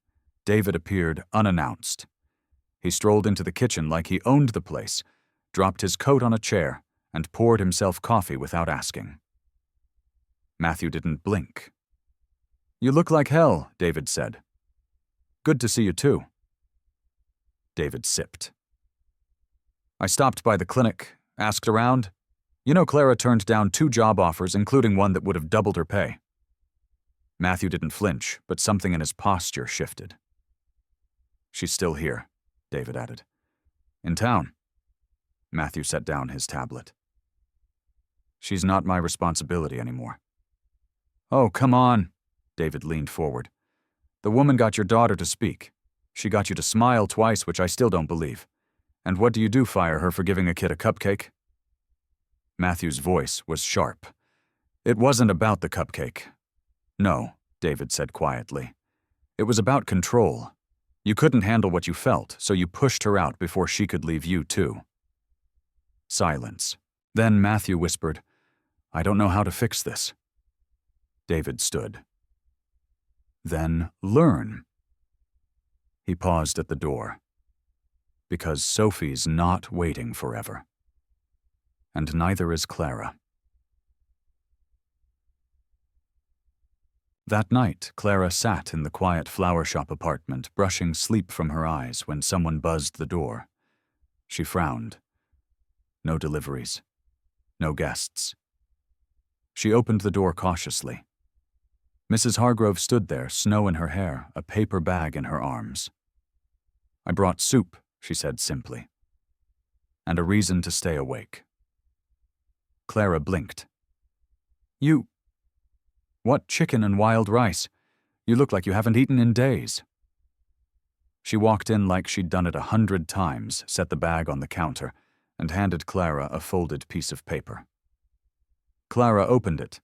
David appeared unannounced. He strolled into the kitchen like he owned the place, dropped his coat on a chair, and poured himself coffee without asking. Matthew didn't blink. You look like hell, David said. Good to see you too. David sipped. I stopped by the clinic, asked around. You know, Clara turned down 2 job offers, including one that would have doubled her pay. Matthew didn't flinch, but something in his posture shifted. She's still here, David added. In town. Matthew set down his tablet. She's not my responsibility anymore. Oh, come on, David leaned forward. The woman got your daughter to speak. She got you to smile twice, which I still don't believe. And what do you do, fire her for giving a kid a cupcake? Matthew's voice was sharp. It wasn't about the cupcake. No, David said quietly. It was about control. You couldn't handle what you felt, so you pushed her out before she could leave you too. Silence. Then Matthew whispered, I don't know how to fix this. David stood. Then learn. He paused at the door. Because Sophie's not waiting forever. And neither is Clara. That night, Clara sat in the quiet flower shop apartment, brushing sleep from her eyes when someone buzzed the door. She frowned. No deliveries. No guests. She opened the door cautiously. Mrs. Hargrove stood there, snow in her hair, a paper bag in her arms. "I brought soup," she said simply, "and a reason to stay awake." Clara blinked. "You... What chicken and wild rice? You look like you haven't eaten in days." She walked in like she'd done it 100 times, set the bag on the counter, and handed Clara a folded piece of paper. Clara opened it.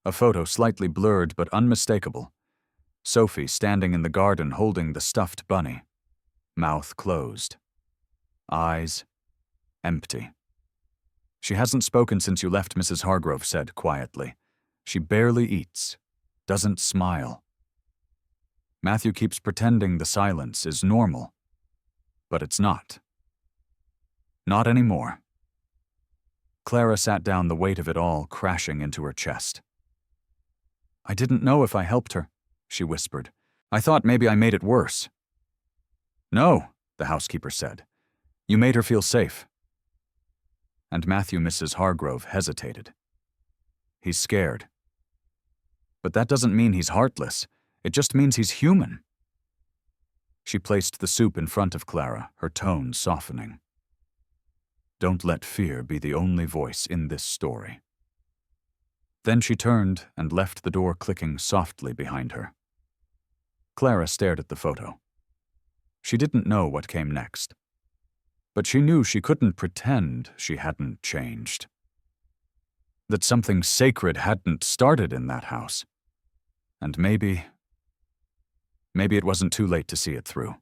A photo slightly blurred but unmistakable. Sophie standing in the garden holding the stuffed bunny. Mouth closed. Eyes empty. "She hasn't spoken since you left," Mrs. Hargrove said quietly. "She barely eats. Doesn't smile. Matthew keeps pretending the silence is normal. But it's not. Not anymore." Clara sat down, the weight of it all crashing into her chest. "I didn't know if I helped her," she whispered. "I thought maybe I made it worse." "No," the housekeeper said. "You made her feel safe." And Mrs. Hargrove hesitated. "He's scared. But that doesn't mean he's heartless. It just means he's human." She placed the soup in front of Clara, her tone softening. "Don't let fear be the only voice in this story." Then she turned and left the door clicking softly behind her. Clara stared at the photo. She didn't know what came next. But she knew she couldn't pretend she hadn't changed. That something sacred hadn't started in that house. And maybe it wasn't too late to see it through.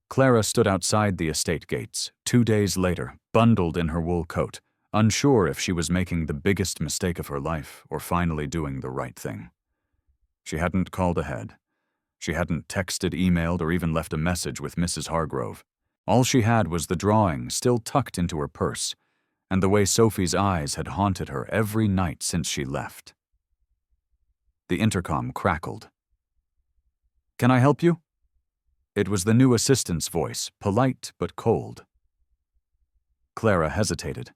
Clara stood outside the estate gates, 2 days later, bundled in her wool coat, unsure if she was making the biggest mistake of her life or finally doing the right thing. She hadn't called ahead. She hadn't texted, emailed, or even left a message with Mrs. Hargrove. All she had was the drawing still tucked into her purse, and the way Sophie's eyes had haunted her every night since she left. The intercom crackled. "Can I help you?" It was the new assistant's voice, polite but cold. Clara hesitated.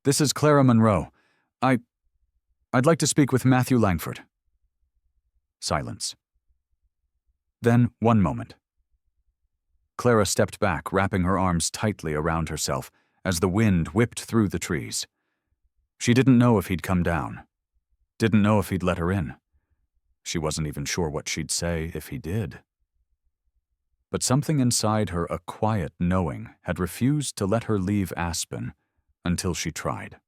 "This is Clara Monroe. I'd like to speak with Matthew Langford." Silence. Then, one moment. Clara stepped back, wrapping her arms tightly around herself as the wind whipped through the trees. She didn't know if he'd come down. Didn't know if he'd let her in. She wasn't even sure what she'd say if he did. But something inside her, a quiet knowing, had refused to let her leave Aspen until she tried.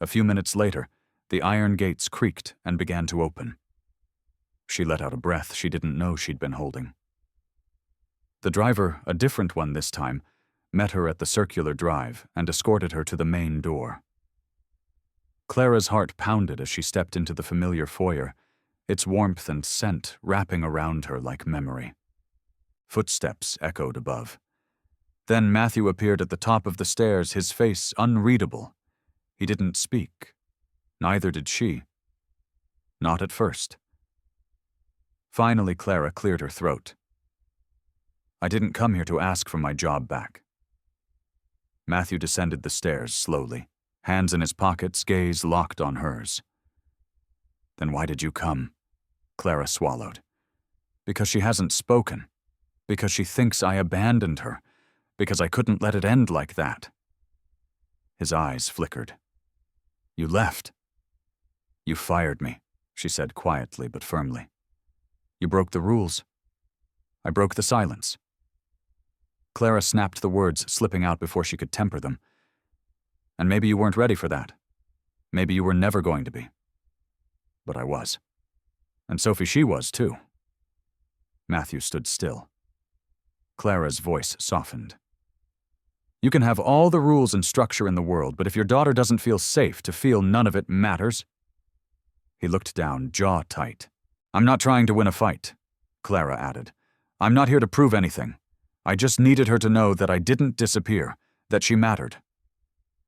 A few minutes later, the iron gates creaked and began to open. She let out a breath she didn't know she'd been holding. The driver, a different one this time, met her at the circular drive and escorted her to the main door. Clara's heart pounded as she stepped into the familiar foyer, its warmth and scent wrapping around her like memory. Footsteps echoed above. Then Matthew appeared at the top of the stairs, his face unreadable. He didn't speak. Neither did she. Not at first. Finally, Clara cleared her throat. "I didn't come here to ask for my job back." Matthew descended the stairs slowly, hands in his pockets, gaze locked on hers. "Then why did you come?" Clara swallowed. "Because she hasn't spoken. Because she thinks I abandoned her. Because I couldn't let it end like that." His eyes flickered. "You left." "You fired me," she said quietly but firmly. "You broke the rules. I broke the silence." Clara snapped the words, slipping out before she could temper them. "And maybe you weren't ready for that. Maybe you were never going to be. But I was. And Sophie, she was too." Matthew stood still. Clara's voice softened. "You can have all the rules and structure in the world, but if your daughter doesn't feel safe to feel none of it matters..." He looked down, jaw tight. "I'm not trying to win a fight," Clara added. "I'm not here to prove anything. I just needed her to know that I didn't disappear, that she mattered."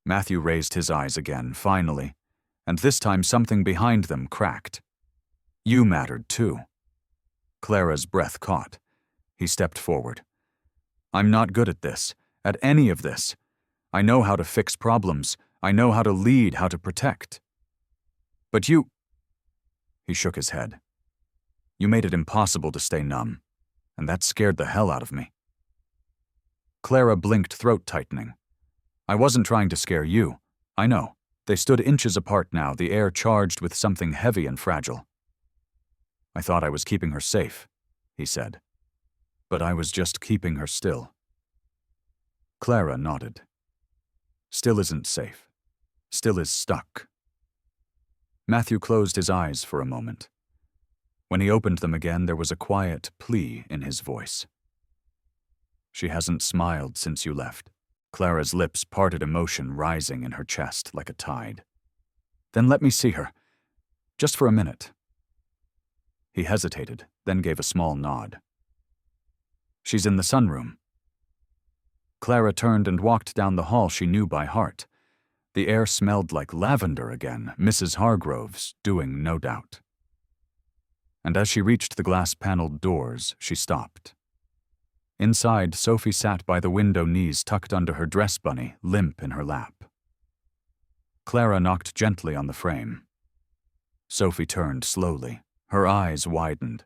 Matthew raised his eyes again, finally, and this time something behind them cracked. You mattered too. Clara's breath caught. He stepped forward. I'm not good at this, at any of this. I know how to fix problems. I know how to lead, how to protect. But you... He shook his head. You made it impossible to stay numb, and that scared the hell out of me. Clara blinked, throat tightening. I wasn't trying to scare you. I know. They stood inches apart now, the air charged with something heavy and fragile. I thought I was keeping her safe, he said. But I was just keeping her still. Clara nodded. Still isn't safe. Still is stuck. Matthew closed his eyes for a moment. When he opened them again, there was a quiet plea in his voice. She hasn't smiled since you left. Clara's lips parted, emotion rising in her chest like a tide. Then let me see her. Just for a minute. He hesitated, then gave a small nod. She's in the sunroom. Clara turned and walked down the hall she knew by heart. The air smelled like lavender again, Mrs. Hargrove's doing, no doubt. And as she reached the glass-paneled doors, she stopped. Inside, Sophie sat by the window, knees tucked under her dress bunny, limp in her lap. Clara knocked gently on the frame. Sophie turned slowly. Her eyes widened.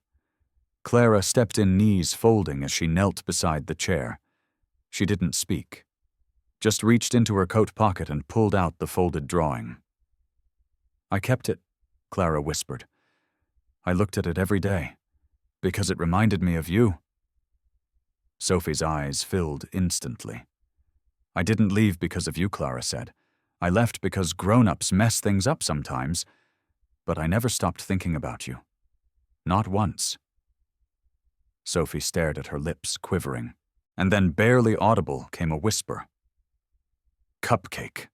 Clara stepped in, knees folding as she knelt beside the chair. She didn't speak, just reached into her coat pocket and pulled out the folded drawing. I kept it, Clara whispered. I looked at it every day, because it reminded me of you. Sophie's eyes filled instantly. I didn't leave because of you, Clara said. I left because grown-ups mess things up sometimes, but I never stopped thinking about you. Not once. Sophie stared at her lips, quivering, and then barely audible came a whisper. Cupcake.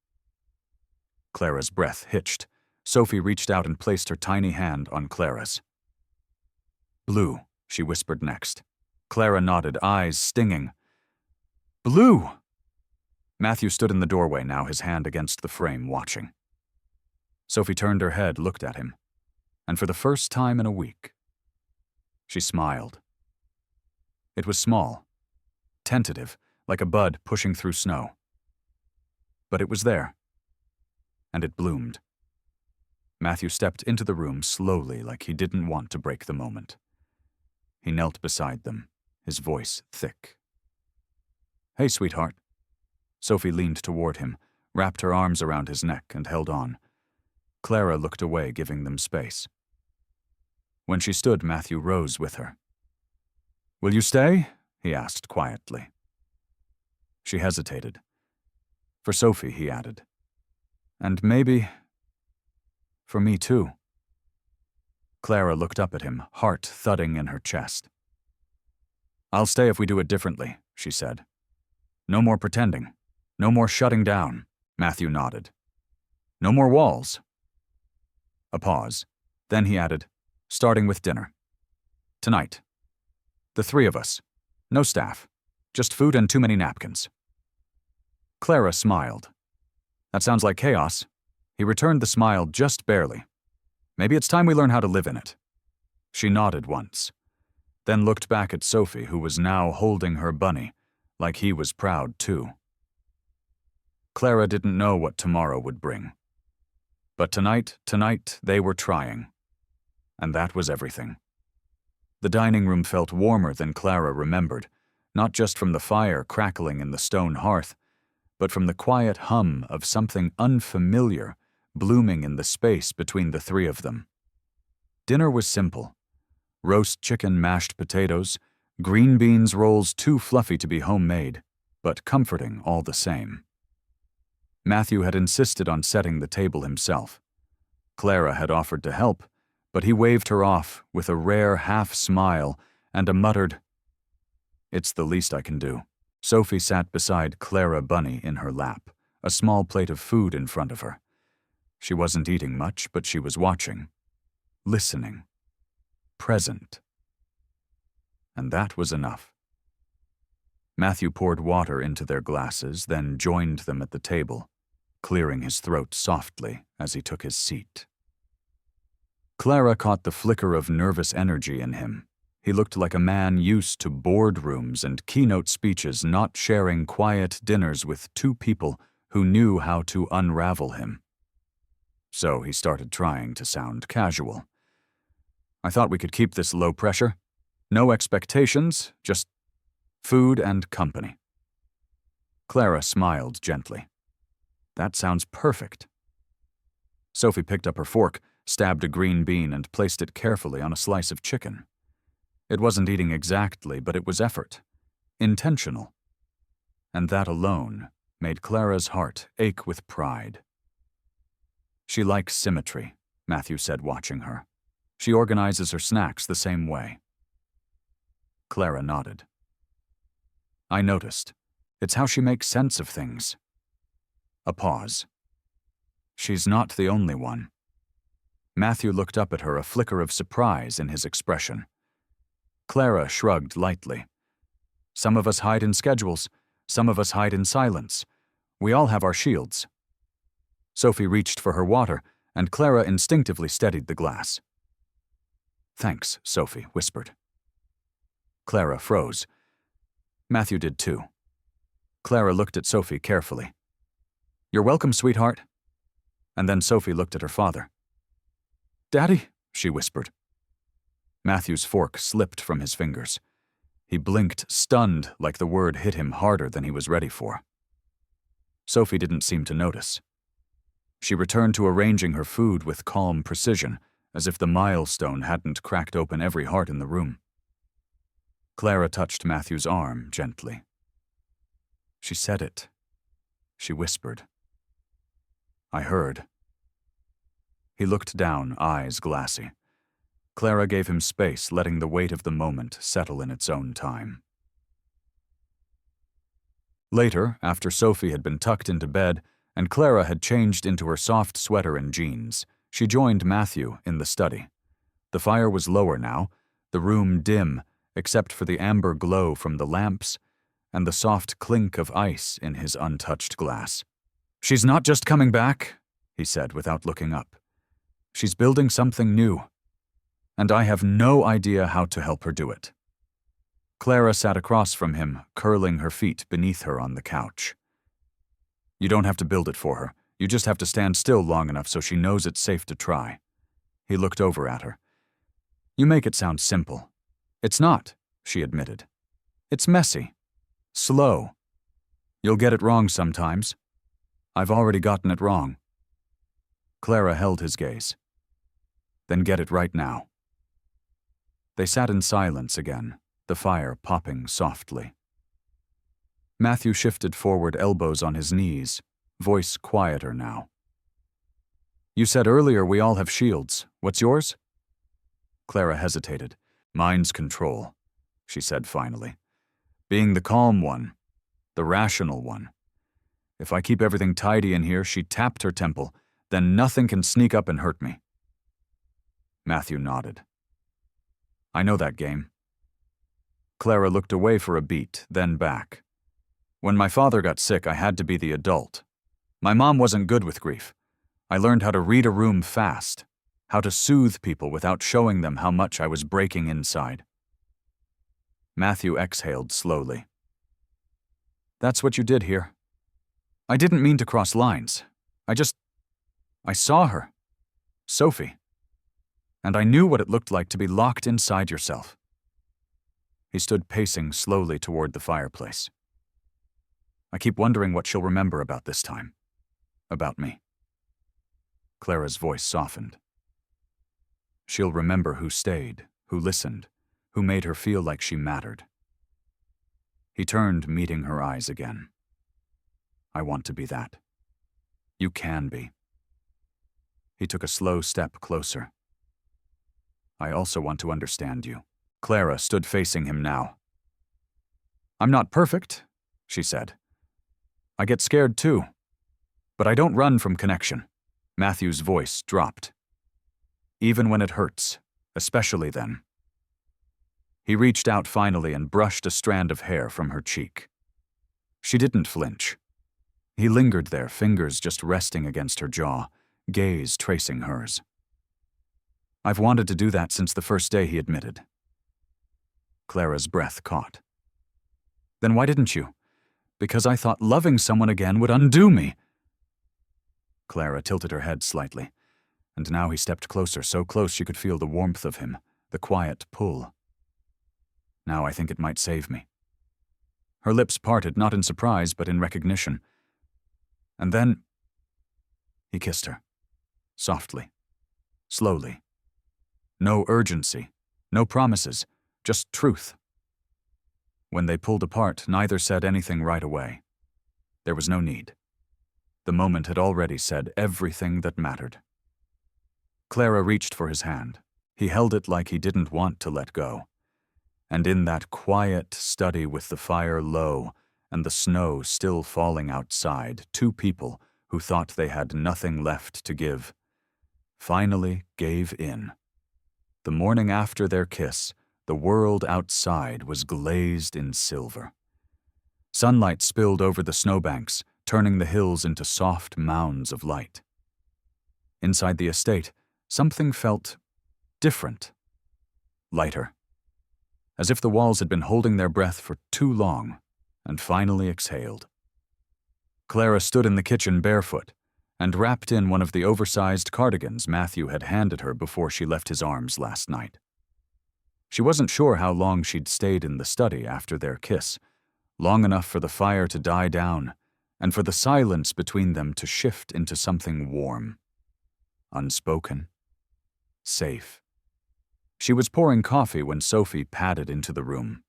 Clara's breath hitched. Sophie reached out and placed her tiny hand on Clara's. Blue, she whispered next. Clara nodded, eyes stinging. Blue! Matthew stood in the doorway now, his hand against the frame, watching. Sophie turned her head, looked at him, and for the first time in a week, she smiled. It was small, tentative, like a bud pushing through snow. But it was there, and it bloomed. Matthew stepped into the room slowly, like he didn't want to break the moment. He knelt beside them, his voice thick. Hey, sweetheart. Sophie leaned toward him, wrapped her arms around his neck, and held on. Clara looked away, giving them space. When she stood, Matthew rose with her. Will you stay? He asked quietly. She hesitated. For Sophie, he added. And maybe for me too. Clara looked up at him, heart thudding in her chest. I'll stay if we do it differently, she said. No more pretending. No more shutting down, Matthew nodded. No more walls. A pause. Then he added, starting with dinner. Tonight. The three of us. No staff. Just food and too many napkins. Clara smiled. That sounds like chaos. He returned the smile just barely. Maybe it's time we learn how to live in it. She nodded once, then looked back at Sophie, who was now holding her bunny, like he was proud too. Clara didn't know what tomorrow would bring. But tonight, they were trying. And that was everything. The dining room felt warmer than Clara remembered, not just from the fire crackling in the stone hearth, but from the quiet hum of something unfamiliar blooming in the space between the three of them. Dinner was simple. Roast chicken, mashed potatoes, green beans rolls too fluffy to be homemade, but comforting all the same. Matthew had insisted on setting the table himself. Clara had offered to help, but he waved her off with a rare half-smile and a muttered, "It's the least I can do." Sophie sat beside Clara Bunny in her lap, a small plate of food in front of her. She wasn't eating much, but she was watching, listening, present. And that was enough. Matthew poured water into their glasses, then joined them at the table, clearing his throat softly as he took his seat. Clara caught the flicker of nervous energy in him. He looked like a man used to boardrooms and keynote speeches, not sharing quiet dinners with two people who knew how to unravel him. So he started trying to sound casual. I thought we could keep this low pressure. No expectations, just food and company. Clara smiled gently. That sounds perfect. Sophie picked up her fork, stabbed a green bean, and placed it carefully on a slice of chicken. It wasn't eating exactly, but it was effort. Intentional. And that alone made Clara's heart ache with pride. She likes symmetry, Matthew said, watching her. She organizes her snacks the same way. Clara nodded. I noticed. It's how she makes sense of things. A pause. She's not the only one. Matthew looked up at her, a flicker of surprise in his expression. Clara shrugged lightly. Some of us hide in schedules. Some of us hide in silence. We all have our shields. Sophie reached for her water, and Clara instinctively steadied the glass. Thanks, Sophie whispered. Clara froze. Matthew did too. Clara looked at Sophie carefully. You're welcome, sweetheart. And then Sophie looked at her father. Daddy, she whispered. Matthew's fork slipped from his fingers. He blinked, stunned, like the word hit him harder than he was ready for. Sophie didn't seem to notice. She returned to arranging her food with calm precision, as if the milestone hadn't cracked open every heart in the room. Clara touched Matthew's arm gently. She said it. She whispered. I heard. He looked down, eyes glassy. Clara gave him space, letting the weight of the moment settle in its own time. Later, after Sophie had been tucked into bed and Clara had changed into her soft sweater and jeans, she joined Matthew in the study. The fire was lower now, the room dim, except for the amber glow from the lamps and the soft clink of ice in his untouched glass. She's not just coming back, he said without looking up. She's building something new, and I have no idea how to help her do it. Clara sat across from him, curling her feet beneath her on the couch. You don't have to build it for her. You just have to stand still long enough so she knows it's safe to try. He looked over at her. You make it sound simple. It's not, she admitted. It's messy. Slow. You'll get it wrong sometimes. I've already gotten it wrong. Clara held his gaze. Then get it right now. They sat in silence again, the fire popping softly. Matthew shifted forward, elbows on his knees, voice quieter now. You said earlier we all have shields. What's yours? Clara hesitated. Mine's control, she said finally. Being the calm one, the rational one. If I keep everything tidy in here, she tapped her temple, then nothing can sneak up and hurt me. Matthew nodded. I know that game. Clara looked away for a beat, then back. When my father got sick, I had to be the adult. My mom wasn't good with grief. I learned how to read a room fast, how to soothe people without showing them how much I was breaking inside. Matthew exhaled slowly. That's what you did here. I didn't mean to cross lines. I saw her. Sophie. And I knew what it looked like to be locked inside yourself. He stood pacing slowly toward the fireplace. I keep wondering what she'll remember about this time. About me. Clara's voice softened. She'll remember who stayed, who listened, who made her feel like she mattered. He turned, meeting her eyes again. I want to be that. You can be. He took a slow step closer. I also want to understand you. Clara stood facing him now. I'm not perfect, she said. I get scared too. But I don't run from connection. Matthew's voice dropped. Even when it hurts, especially then. He reached out finally and brushed a strand of hair from her cheek. She didn't flinch. He lingered there, fingers just resting against her jaw, gaze tracing hers. "I've wanted to do that since the first day," he admitted. Clara's breath caught. "Then why didn't you?" "Because I thought loving someone again would undo me." Clara tilted her head slightly, and now he stepped closer, so close she could feel the warmth of him, the quiet pull. "Now I think it might save me." Her lips parted, not in surprise, but in recognition. And then he kissed her, softly, slowly. No urgency, no promises, just truth. When they pulled apart, neither said anything right away. There was no need. The moment had already said everything that mattered. Clara reached for his hand. He held it like he didn't want to let go. And in that quiet study with the fire low and the snow still falling outside, two people who thought they had nothing left to give finally gave in. The morning after their kiss, the world outside was glazed in silver. Sunlight spilled over the snowbanks, turning the hills into soft mounds of light. Inside the estate, something felt different, lighter, as if the walls had been holding their breath for too long and finally exhaled. Clara stood in the kitchen barefoot and wrapped in one of the oversized cardigans Matthew had handed her before she left his arms last night. She wasn't sure how long she'd stayed in the study after their kiss, long enough for the fire to die down and for the silence between them to shift into something warm, unspoken, safe. She was pouring coffee when Sophie padded into the room.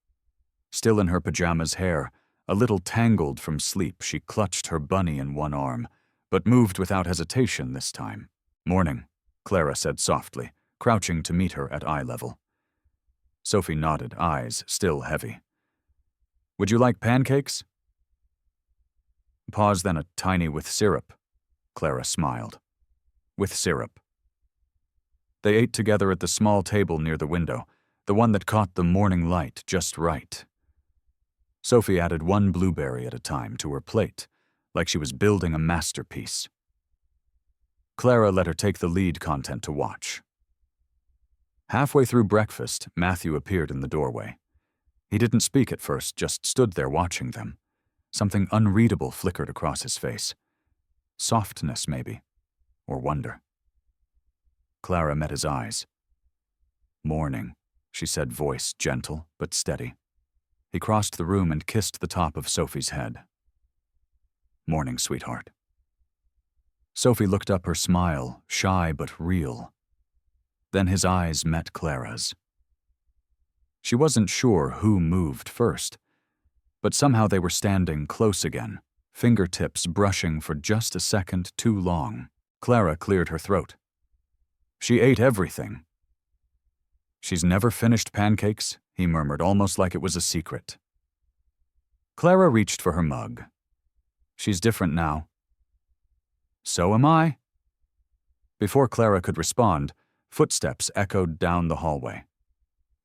Still in her pajamas, hair a little tangled from sleep, she clutched her bunny in one arm, but moved without hesitation this time. "Morning," Clara said softly, crouching to meet her at eye level. Sophie nodded, eyes still heavy. "Would you like pancakes?" Pause, then a tiny with syrup. Clara smiled. With syrup. They ate together at the small table near the window, the one that caught the morning light just right. Sophie added one blueberry at a time to her plate, like she was building a masterpiece. Clara let her take the lead content to watch. Halfway through breakfast, Matthew appeared in the doorway. He didn't speak at first, just stood there watching them. Something unreadable flickered across his face. Softness, maybe, or wonder. Clara met his eyes. "Morning," she said, voice gentle but steady. He crossed the room and kissed the top of Sophie's head. "Morning, sweetheart." Sophie looked up, her smile, shy but real. Then his eyes met Clara's. She wasn't sure who moved first, but somehow they were standing close again, fingertips brushing for just a second too long. Clara cleared her throat. She ate everything. "She's never finished pancakes," he murmured, almost like it was a secret. Clara reached for her mug. "She's different now." "So am I." Before Clara could respond, footsteps echoed down the hallway.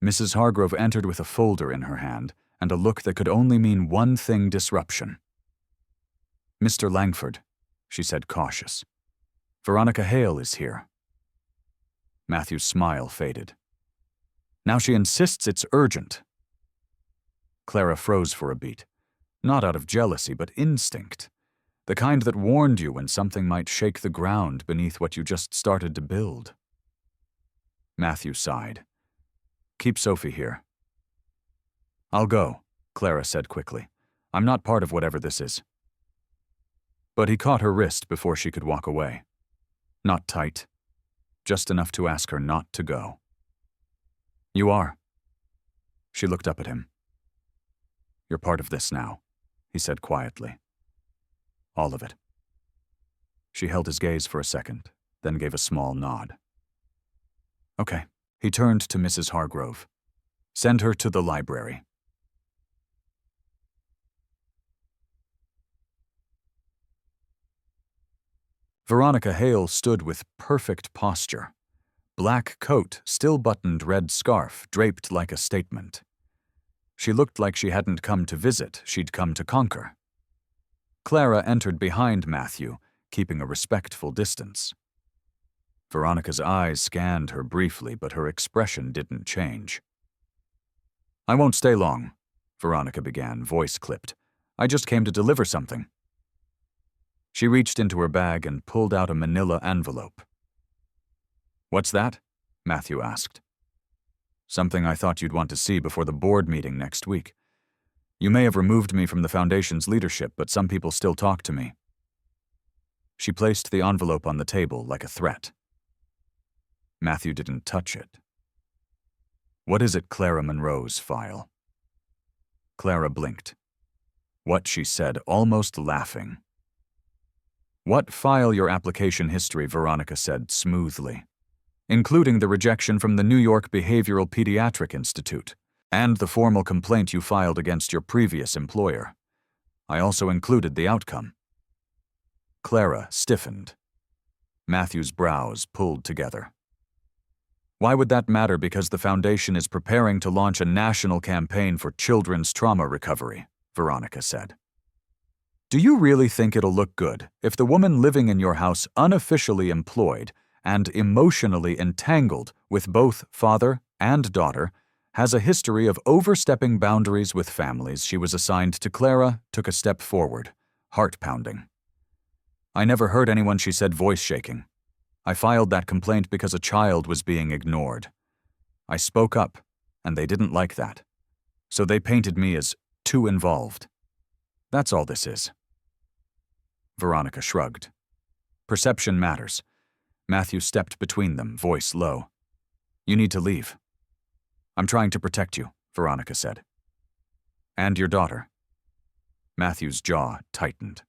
Mrs. Hargrove entered with a folder in her hand and a look that could only mean one thing: disruption. "Mr. Langford," she said, cautious. "Veronica Hale is here." Matthew's smile faded. "Now she insists it's urgent." Clara froze for a beat, not out of jealousy but instinct, the kind that warned you when something might shake the ground beneath what you just started to build. Matthew sighed. "Keep Sophie here." "I'll go," Clara said quickly. "I'm not part of whatever this is." But he caught her wrist before she could walk away. Not tight, just enough to ask her not to go. "You are." She looked up at him. "You're part of this now," he said quietly. "All of it." She held his gaze for a second, then gave a small nod. "Okay." He turned to Mrs. Hargrove. "Send her to the library." Veronica Hale stood with perfect posture. Black coat, still buttoned red scarf, draped like a statement. She looked like she hadn't come to visit, she'd come to conquer. Clara entered behind Matthew, keeping a respectful distance. Veronica's eyes scanned her briefly, but her expression didn't change. "I won't stay long," Veronica began, voice clipped. "I just came to deliver something." She reached into her bag and pulled out a manila envelope. "What's that?" Matthew asked. "Something I thought you'd want to see before the board meeting next week. You may have removed me from the foundation's leadership, but some people still talk to me." She placed the envelope on the table like a threat. Matthew didn't touch it. "What is it, Clara Monroe's file?" Clara blinked. What she said, almost laughing. "What file your application history," Veronica said smoothly, "including the rejection from the New York Behavioral Pediatric Institute and the formal complaint you filed against your previous employer. I also included the outcome." Clara stiffened. Matthew's brows pulled together. "Why would that matter? Because the foundation is preparing to launch a national campaign for children's trauma recovery," Veronica said. "Do you really think it'll look good if the woman living in your house, unofficially employed and emotionally entangled with both father and daughter, has a history of overstepping boundaries with families she was assigned to?" Clara took a step forward, heart pounding. "I never heard anyone," she said, voice shaking. "I filed that complaint because a child was being ignored. I spoke up, and they didn't like that. So they painted me as too involved. That's all this is." Veronica shrugged. "Perception matters." Matthew stepped between them, voice low. "You need to leave." "I'm trying to protect you," Veronica said. "And your daughter." Matthew's jaw tightened.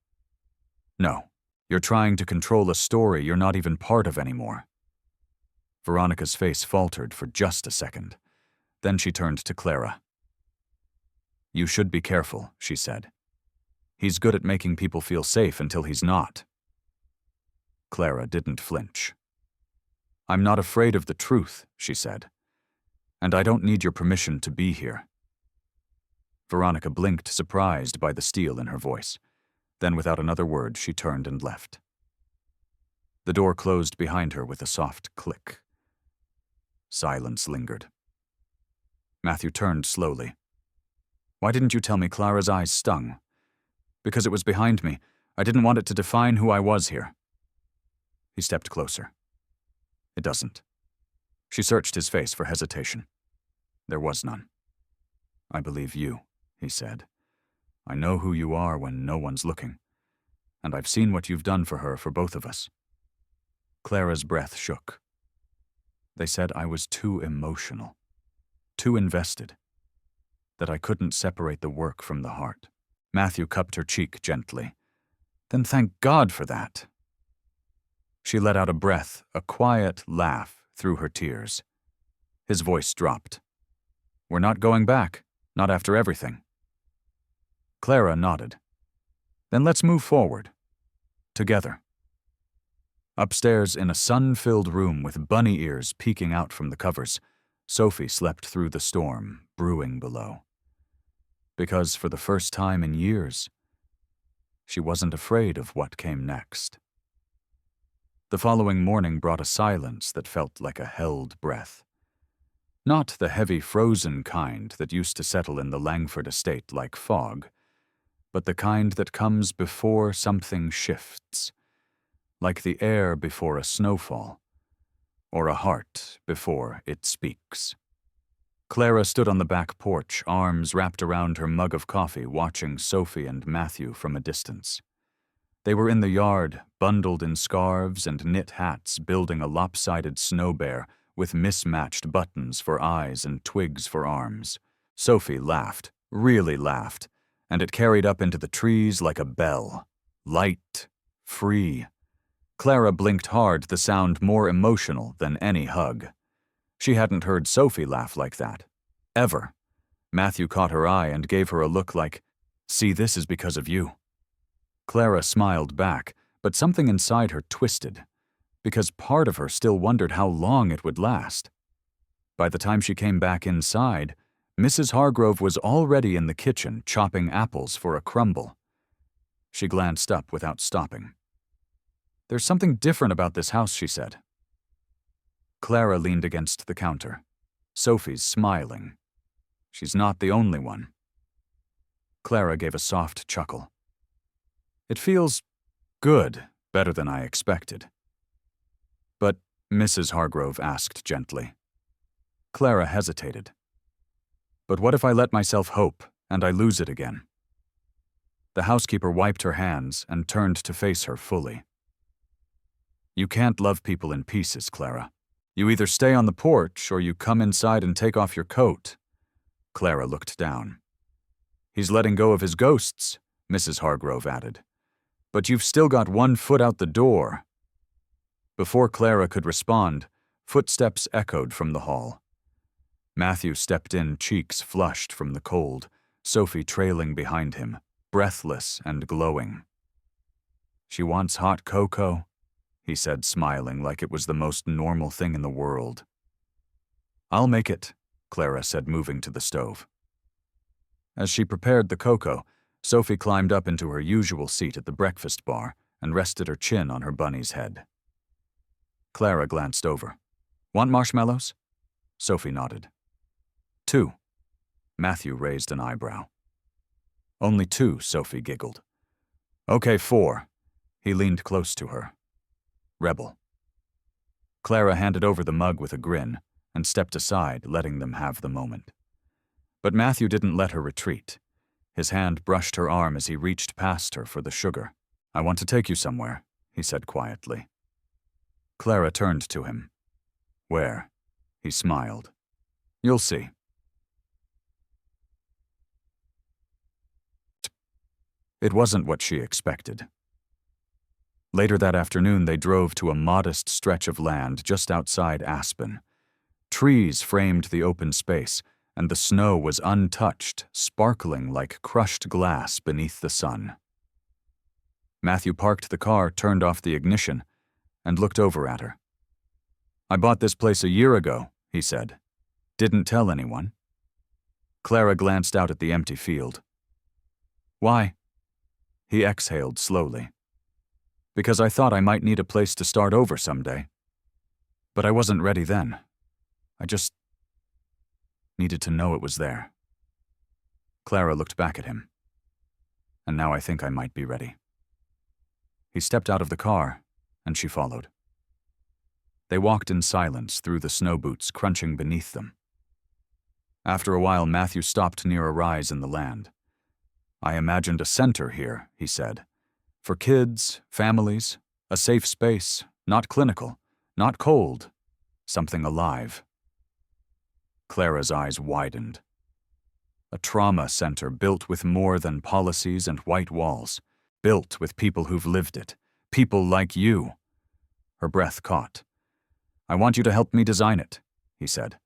"No, you're trying to control a story you're not even part of anymore." Veronica's face faltered for just a second. Then she turned to Clara. "You should be careful," she said. "He's good at making people feel safe until he's not." Clara didn't flinch. "I'm not afraid of the truth," she said. "And I don't need your permission to be here." Veronica blinked, surprised by the steel in her voice. Then, without another word, she turned and left. The door closed behind her with a soft click. Silence lingered. Matthew turned slowly. "Why didn't you tell me?" Clara's eyes stung. "Because it was behind me. I didn't want it to define who I was here." He stepped closer. "It doesn't." She searched his face for hesitation. There was none. "I believe you," he said. "I know who you are when no one's looking. And I've seen what you've done for her, for both of us." Clara's breath shook. "They said I was too emotional, too invested, that I couldn't separate the work from the heart." Matthew cupped her cheek gently. "Then thank God for that." She let out a breath, a quiet laugh through her tears. His voice dropped. "We're not going back, not after everything." Clara nodded. "Then let's move forward. Together." Upstairs, in a sun-filled room with bunny ears peeking out from the covers, Sophie slept through the storm brewing below. Because for the first time in years, she wasn't afraid of what came next. The following morning brought a silence that felt like a held breath. Not the heavy frozen kind that used to settle in the Langford estate like fog, but the kind that comes before something shifts, like the air before a snowfall, or a heart before it speaks. Clara stood on the back porch, arms wrapped around her mug of coffee, watching Sophie and Matthew from a distance. They were in the yard, bundled in scarves and knit hats, building a lopsided snow bear with mismatched buttons for eyes and twigs for arms. Sophie laughed, really laughed, and it carried up into the trees like a bell. Light, free. Clara blinked hard, the sound more emotional than any hug. She hadn't heard Sophie laugh like that. Ever. Matthew caught her eye and gave her a look like, "See, this is because of you." Clara smiled back, but something inside her twisted, because part of her still wondered how long it would last. By the time she came back inside, Mrs. Hargrove was already in the kitchen chopping apples for a crumble. She glanced up without stopping. "There's something different about this house," she said. Clara leaned against the counter. "Sophie's smiling. She's not the only one." Clara gave a soft chuckle. "It feels good, better than I expected." "But," Mrs. Hargrove asked gently. Clara hesitated. "But what if I let myself hope, and I lose it again?" The housekeeper wiped her hands and turned to face her fully. "You can't love people in pieces, Clara. You either stay on the porch or you come inside and take off your coat." Clara looked down. "He's letting go of his ghosts," Mrs. Hargrove added. "But you've still got one foot out the door." Before Clara could respond, footsteps echoed from the hall. Matthew stepped in, cheeks flushed from the cold, Sophie trailing behind him, breathless and glowing. "She wants hot cocoa," he said, smiling like it was the most normal thing in the world. "I'll make it," Clara said, moving to the stove. As she prepared the cocoa, Sophie climbed up into her usual seat at the breakfast bar and rested her chin on her bunny's head. Clara glanced over. "Want marshmallows?" Sophie nodded. "2." Matthew raised an eyebrow. "Only 2," Sophie giggled. "Okay, 4. He leaned close to her. "Rebel." Clara handed over the mug with a grin and stepped aside, letting them have the moment. But Matthew didn't let her retreat. His hand brushed her arm as he reached past her for the sugar. "I want to take you somewhere," he said quietly. Clara turned to him. "Where?" He smiled. "You'll see." It wasn't what she expected. Later that afternoon, they drove to a modest stretch of land just outside Aspen. Trees framed the open space, and the snow was untouched, sparkling like crushed glass beneath the sun. Matthew parked the car, turned off the ignition, and looked over at her. "I bought this place a year ago," he said. "Didn't tell anyone." Clara glanced out at the empty field. "Why?" He exhaled slowly. "Because I thought I might need a place to start over someday. But I wasn't ready then. I just needed to know it was there." Clara looked back at him. "And now I think I might be ready." He stepped out of the car, and she followed. They walked in silence through the snow boots crunching beneath them. After a while, Matthew stopped near a rise in the land. "I imagined a center here," he said. "For kids, families, a safe space, not clinical, not cold, something alive." Clara's eyes widened. A trauma center built with more than policies and white walls, built with people who've lived it, people like you. Her breath caught. "I want you to help me design it," he said.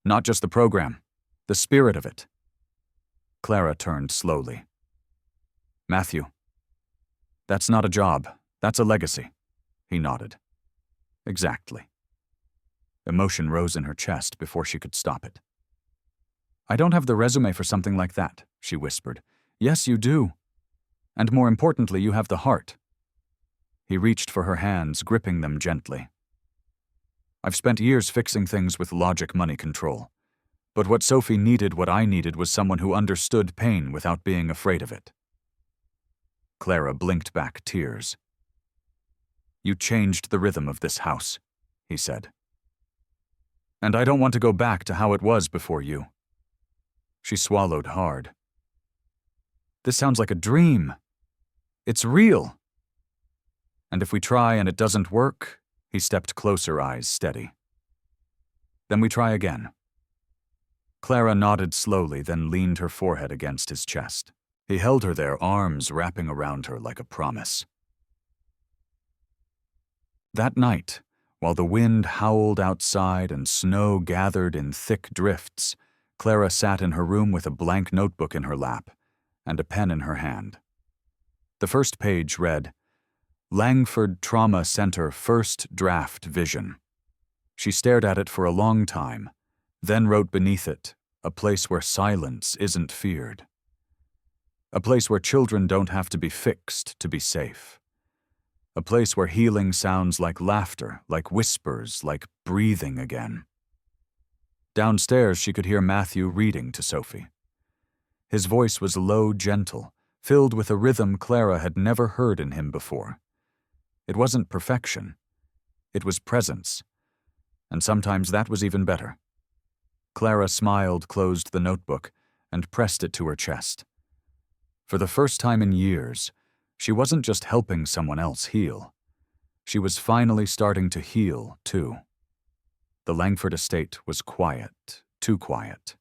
"Not just the program, the spirit of it." Clara turned slowly. "Matthew, that's not a job, that's a legacy." He nodded. "Exactly." Emotion rose in her chest before she could stop it. "I don't have the resume for something like that," she whispered. "Yes, you do. And more importantly, you have the heart." He reached for her hands, gripping them gently. "I've spent years fixing things with logic, money, control. But what Sophie needed, what I needed, was someone who understood pain without being afraid of it." Clara blinked back tears. "You changed the rhythm of this house," he said. "And I don't want to go back to how it was before you." She swallowed hard. "This sounds like a dream. It's real." "And if we try and it doesn't work," he stepped closer, eyes steady. "Then we try again." Clara nodded slowly, then leaned her forehead against his chest. He held her there, arms wrapping around her like a promise. That night, while the wind howled outside and snow gathered in thick drifts, Clara sat in her room with a blank notebook in her lap and a pen in her hand. The first page read, "Langford Trauma Center First Draft Vision." She stared at it for a long time, then wrote beneath it, "A place where silence isn't feared." A place where children don't have to be fixed to be safe. A place where healing sounds like laughter, like whispers, like breathing again. Downstairs, she could hear Matthew reading to Sophie. His voice was low, gentle, filled with a rhythm Clara had never heard in him before. It wasn't perfection. It was presence. And sometimes that was even better. Clara smiled, closed the notebook, and pressed it to her chest. For the first time in years, she wasn't just helping someone else heal. She was finally starting to heal, too. The Langford estate was quiet, too quiet.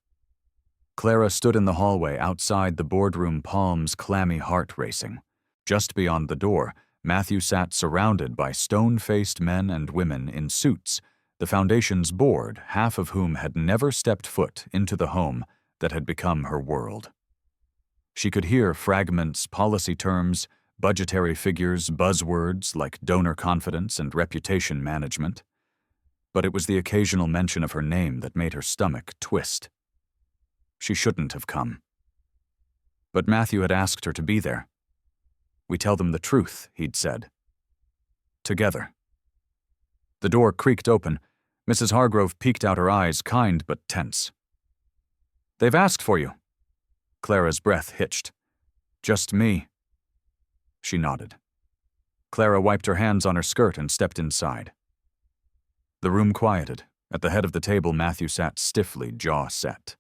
Clara stood in the hallway outside the boardroom, palms clammy heart racing. Just beyond the door, Matthew sat surrounded by stone-faced men and women in suits, the Foundation's board, half of whom had never stepped foot into the home that had become her world. She could hear fragments, policy terms, budgetary figures, buzzwords like donor confidence and reputation management. But it was the occasional mention of her name that made her stomach twist. She shouldn't have come. But Matthew had asked her to be there. "We tell them the truth," he'd said. Together. The door creaked open. Mrs. Hargrove peeked out her eyes, kind but tense. "They've asked for you." Clara's breath hitched. "Just me." She nodded. Clara wiped her hands on her skirt and stepped inside. The room quieted. At the head of the table, Matthew sat stiffly, jaw set.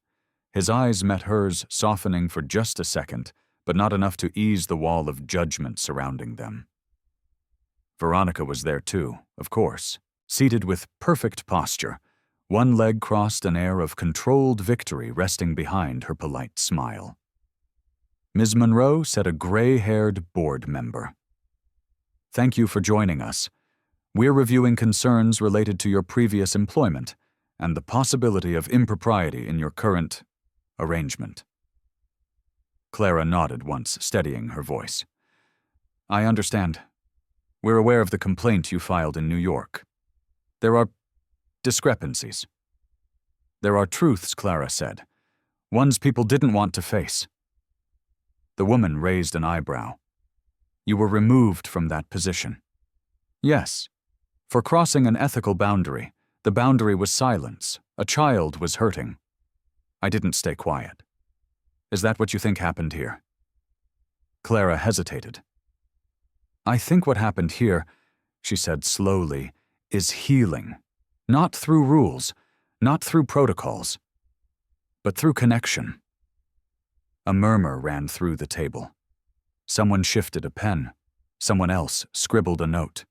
His eyes met hers, softening for just a second, but not enough to ease the wall of judgment surrounding them. Veronica was there too, of course, seated with perfect posture, one leg crossed, an air of controlled victory resting behind her polite smile. Ms. Monroe said, a gray-haired board member. "Thank you for joining us. We're reviewing concerns related to your previous employment and the possibility of impropriety in your current arrangement." Clara nodded once, steadying her voice. "I understand. We're aware of the complaint you filed in New York. There are discrepancies. There are truths," Clara said, "ones people didn't want to face." The woman raised an eyebrow. "You were removed from that position." "Yes. For crossing an ethical boundary. The boundary was silence. A child was hurting. I didn't stay quiet. Is that what you think happened here?" Clara hesitated. "I think what happened here," she said slowly, "is healing. Not through rules, not through protocols, but through connection." A murmur ran through the table. Someone shifted a pen. Someone else scribbled a note.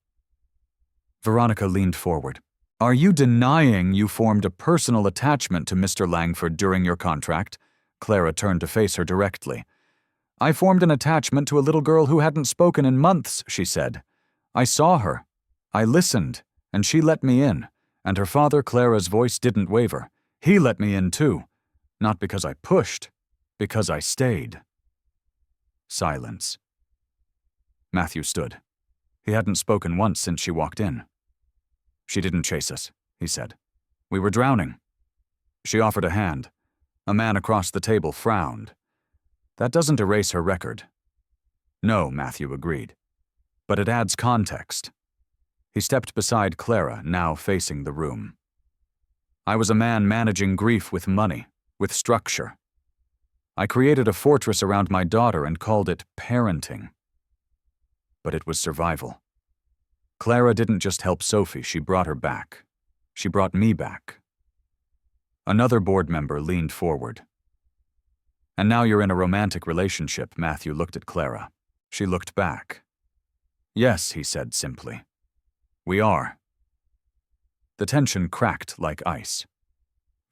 Veronica leaned forward. "Are you denying you formed a personal attachment to Mr. Langford during your contract?" Clara turned to face her directly. "I formed an attachment to a little girl who hadn't spoken in months," she said. "I saw her. I listened, and she let me in. And her father, Clara's voice didn't waver. He let me in too. Not because I pushed, because I stayed." Silence. Matthew stood. He hadn't spoken once since she walked in. "She didn't chase us," he said. "We were drowning." She offered a hand. A man across the table frowned. "That doesn't erase her record." "No," Matthew agreed. "But it adds context." He stepped beside Clara, now facing the room. "I was a man managing grief with money, with structure. I created a fortress around my daughter and called it parenting. But it was survival. Clara didn't just help Sophie, she brought her back. She brought me back." Another board member leaned forward. "And now you're in a romantic relationship," Matthew looked at Clara. She looked back. "Yes," he said simply. "We are." The tension cracked like ice.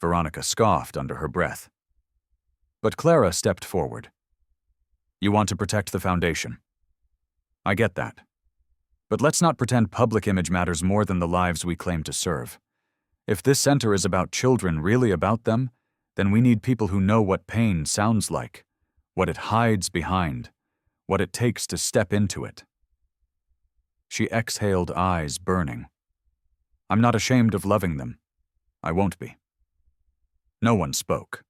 Veronica scoffed under her breath. But Clara stepped forward. "You want to protect the Foundation. I get that. But let's not pretend public image matters more than the lives we claim to serve. If this center is about children, really about them, then we need people who know what pain sounds like, what it hides behind, what it takes to step into it." She exhaled, eyes burning. "I'm not ashamed of loving them. I won't be." No one spoke.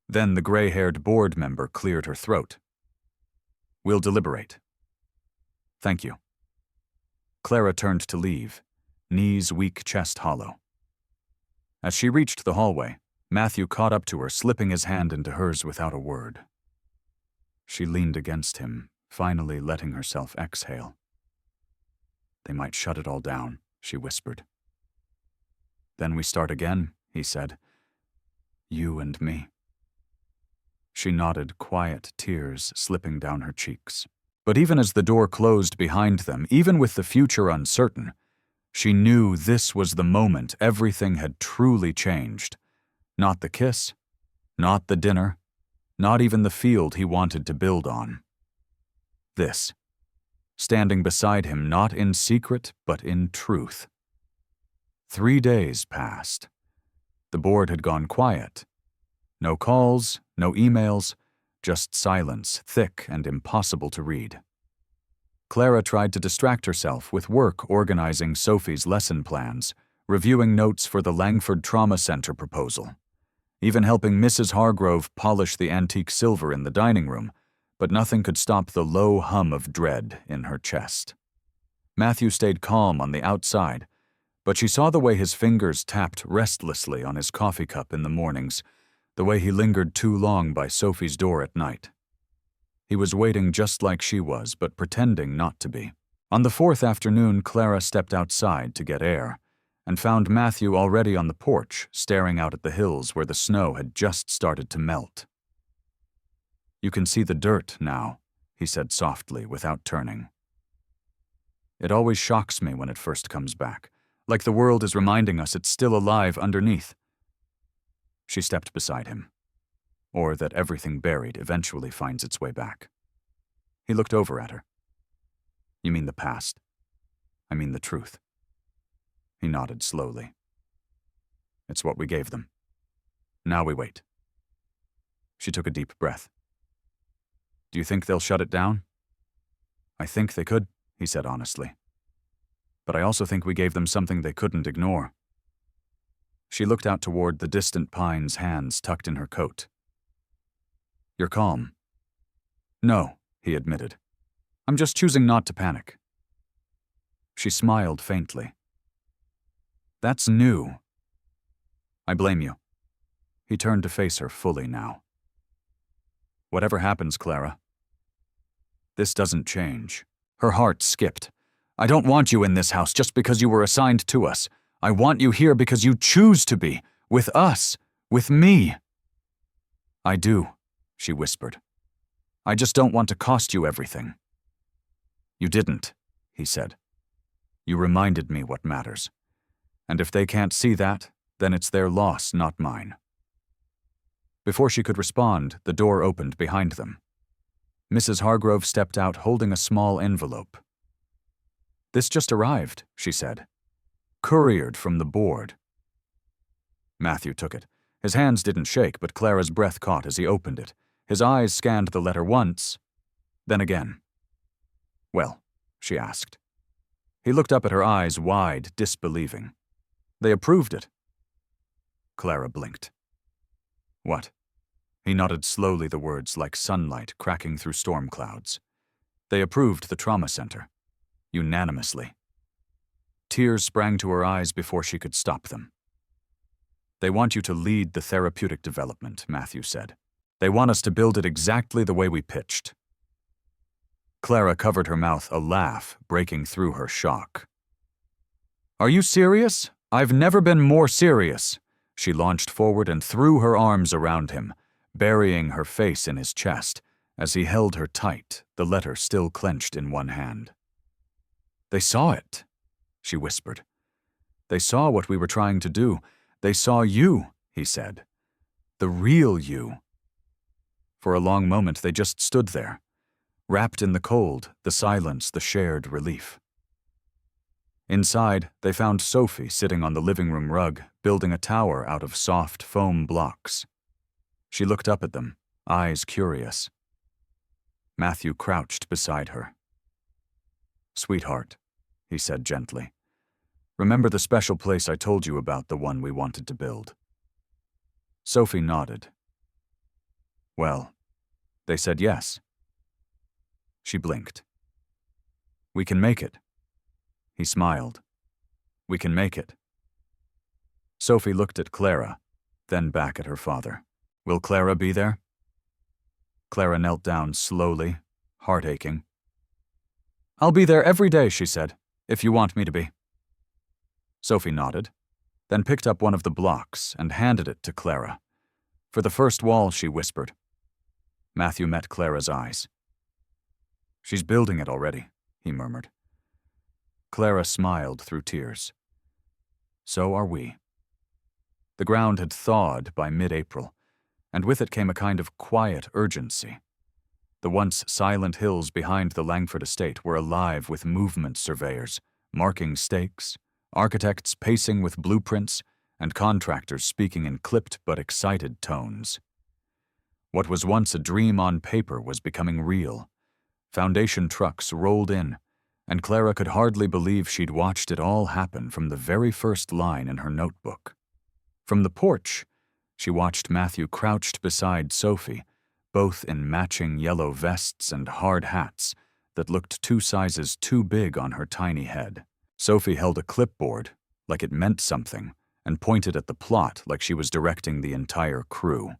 Then the gray-haired board member cleared her throat. We'll deliberate. Thank you. Clara turned to leave, knees weak, chest hollow. As she reached the hallway, Matthew caught up to her, slipping his hand into hers without a word. She leaned against him, finally letting herself exhale. They might shut it all down, she whispered. Then we start again, he said. You and me. She nodded, quiet tears slipping down her cheeks. But even as the door closed behind them, even with the future uncertain, she knew this was the moment everything had truly changed. Not the kiss, not the dinner, not even the field he wanted to build on. This, standing beside him not in secret but in truth. 3 days passed. The board had gone quiet. No calls, no emails, just silence, thick and impossible to read. Clara tried to distract herself with work organizing Sophie's lesson plans, reviewing notes for the Langford Trauma Center proposal, even helping Mrs. Hargrove polish the antique silver in the dining room, but nothing could stop the low hum of dread in her chest. Matthew stayed calm on the outside, but she saw the way his fingers tapped restlessly on his coffee cup in the mornings, the way he lingered too long by Sophie's door at night. He was waiting just like she was, but pretending not to be. On the 4th afternoon, Clara stepped outside to get air, and found Matthew already on the porch, staring out at the hills where the snow had just started to melt. You can see the dirt now, he said softly, without turning. It always shocks me when it first comes back, like the world is reminding us it's still alive underneath. She stepped beside him. Or that everything buried eventually finds its way back. He looked over at her. You mean the past? I mean the truth. He nodded slowly. It's what we gave them. Now we wait. She took a deep breath. Do you think they'll shut it down? I think they could, he said honestly. But I also think we gave them something they couldn't ignore. She looked out toward the distant pines, hands tucked in her coat. You're calm. No, he admitted. I'm just choosing not to panic. She smiled faintly. That's new. I blame you. He turned to face her fully now. Whatever happens, Clara, this doesn't change. Her heart skipped. I don't want you in this house just because you were assigned to us. I want you here because you choose to be, with us, with me. I do, she whispered. I just don't want to cost you everything. You didn't, he said. You reminded me what matters. And if they can't see that, then it's their loss, not mine. Before she could respond, the door opened behind them. Mrs. Hargrove stepped out holding a small envelope. This just arrived, she said. Couriered from the board. Matthew took it. His hands didn't shake, but Clara's breath caught as he opened it. His eyes scanned the letter once, then again. Well, she asked. He looked up at her eyes wide, disbelieving. They approved it. Clara blinked. What? He nodded slowly, the words like sunlight cracking through storm clouds. They approved the trauma center. Unanimously. Tears sprang to her eyes before she could stop them. They want you to lead the therapeutic development, Matthew said. They want us to build it exactly the way we pitched. Clara covered her mouth, a laugh breaking through her shock. Are you serious? I've never been more serious. She launched forward and threw her arms around him, burying her face in his chest as he held her tight, the letter still clenched in one hand. They saw it, she whispered. They saw what we were trying to do. They saw you, he said. The real you. For a long moment they just stood there, wrapped in the cold, the silence, the shared relief. Inside, they found Sophie sitting on the living room rug, building a tower out of soft foam blocks. She looked up at them, eyes curious. Matthew crouched beside her. Sweetheart, he said gently, remember the special place I told you about, the one we wanted to build? Sophie nodded. Well, they said yes. She blinked. "We can make it." He smiled. "We can make it." Sophie looked at Clara, then back at her father. "Will Clara be there?" Clara knelt down slowly, heart aching. "I'll be there every day," she said, "if you want me to be." Sophie nodded, then picked up one of the blocks and handed it to Clara. "For the first wall," she whispered. Matthew met Clara's eyes. "She's building it already," he murmured. Clara smiled through tears. "So are we." The ground had thawed by mid-April, and with it came a kind of quiet urgency. The once silent hills behind the Langford estate were alive with movement surveyors, marking stakes, architects pacing with blueprints, and contractors speaking in clipped but excited tones. What was once a dream on paper was becoming real. Foundation trucks rolled in, and Clara could hardly believe she'd watched it all happen from the very first line in her notebook. From the porch, she watched Matthew crouched beside Sophie, both in matching yellow vests and hard hats that looked 2 sizes too big on her tiny head. Sophie held a clipboard, like it meant something, and pointed at the plot like she was directing the entire crew.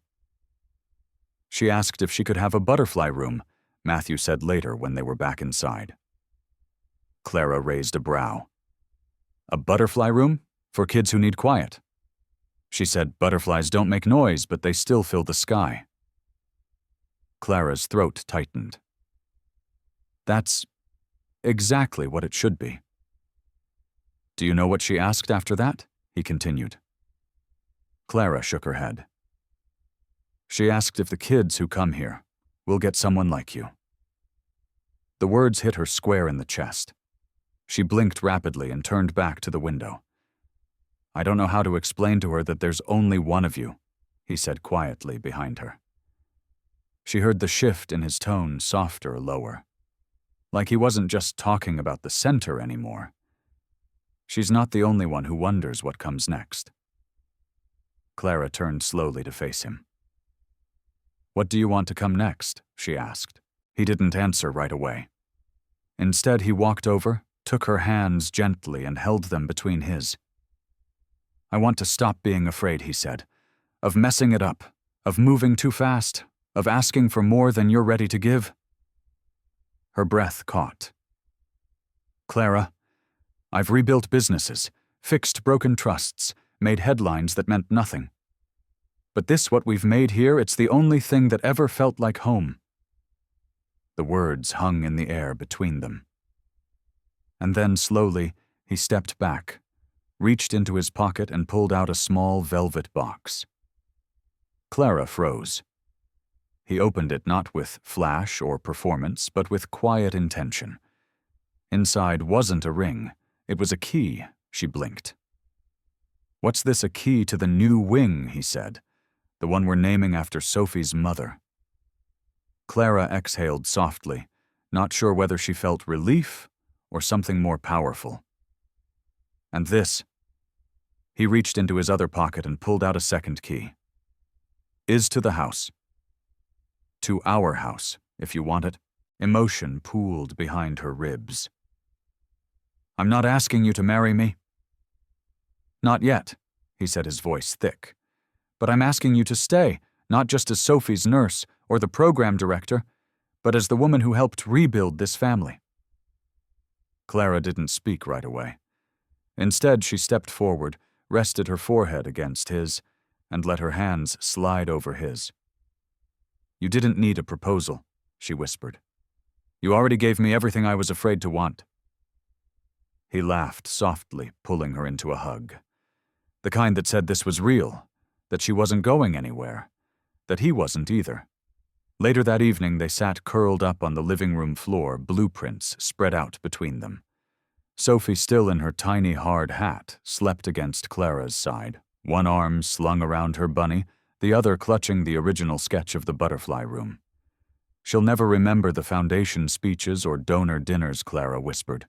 She asked if she could have a butterfly room, Matthew said later when they were back inside. Clara raised a brow. "A butterfly room? For kids who need quiet?" She said butterflies don't make noise, but they still fill the sky. Clara's throat tightened. "That's exactly what it should be." "Do you know what she asked after that?" he continued. Clara shook her head. "She asked if the kids who come here will get someone like you." The words hit her square in the chest. She blinked rapidly and turned back to the window. "I don't know how to explain to her that there's only one of you," he said quietly behind her. She heard the shift in his tone softer, lower. Like he wasn't just talking about the center anymore. "She's not the only one who wonders what comes next." Clara turned slowly to face him. "What do you want to come next?" she asked. He didn't answer right away. Instead, he walked over, took her hands gently and held them between his. "I want to stop being afraid," he said, "of messing it up, of moving too fast, of asking for more than you're ready to give." Her breath caught. "Clara, I've rebuilt businesses, fixed broken trusts, made headlines that meant nothing. But what we've made here, it's the only thing that ever felt like home." The words hung in the air between them. And then, slowly, he stepped back, reached into his pocket and pulled out a small velvet box. Clara froze. He opened it not with flash or performance, but with quiet intention. Inside wasn't a ring. It was a key, she blinked. "What's this, a key to the new wing?" he said. "The one we're naming after Sophie's mother." Clara exhaled softly, not sure whether she felt relief or something more powerful. "And this." He reached into his other pocket and pulled out a second key. "Is to the house. To our house, if you want it." Emotion pooled behind her ribs. "I'm not asking you to marry me." "Not yet," he said, his voice thick. "But I'm asking you to stay, not just as Sophie's nurse or the program director, but as the woman who helped rebuild this family." Clara didn't speak right away. Instead, she stepped forward, rested her forehead against his, and let her hands slide over his. "You didn't need a proposal," she whispered. "You already gave me everything I was afraid to want." He laughed softly, pulling her into a hug. The kind that said this was real, that she wasn't going anywhere, that he wasn't either. Later that evening, they sat curled up on the living room floor, blueprints spread out between them. Sophie, still in her tiny hard hat, slept against Clara's side, one arm slung around her bunny, the other clutching the original sketch of the butterfly room. "She'll never remember the foundation speeches or donor dinners," Clara whispered.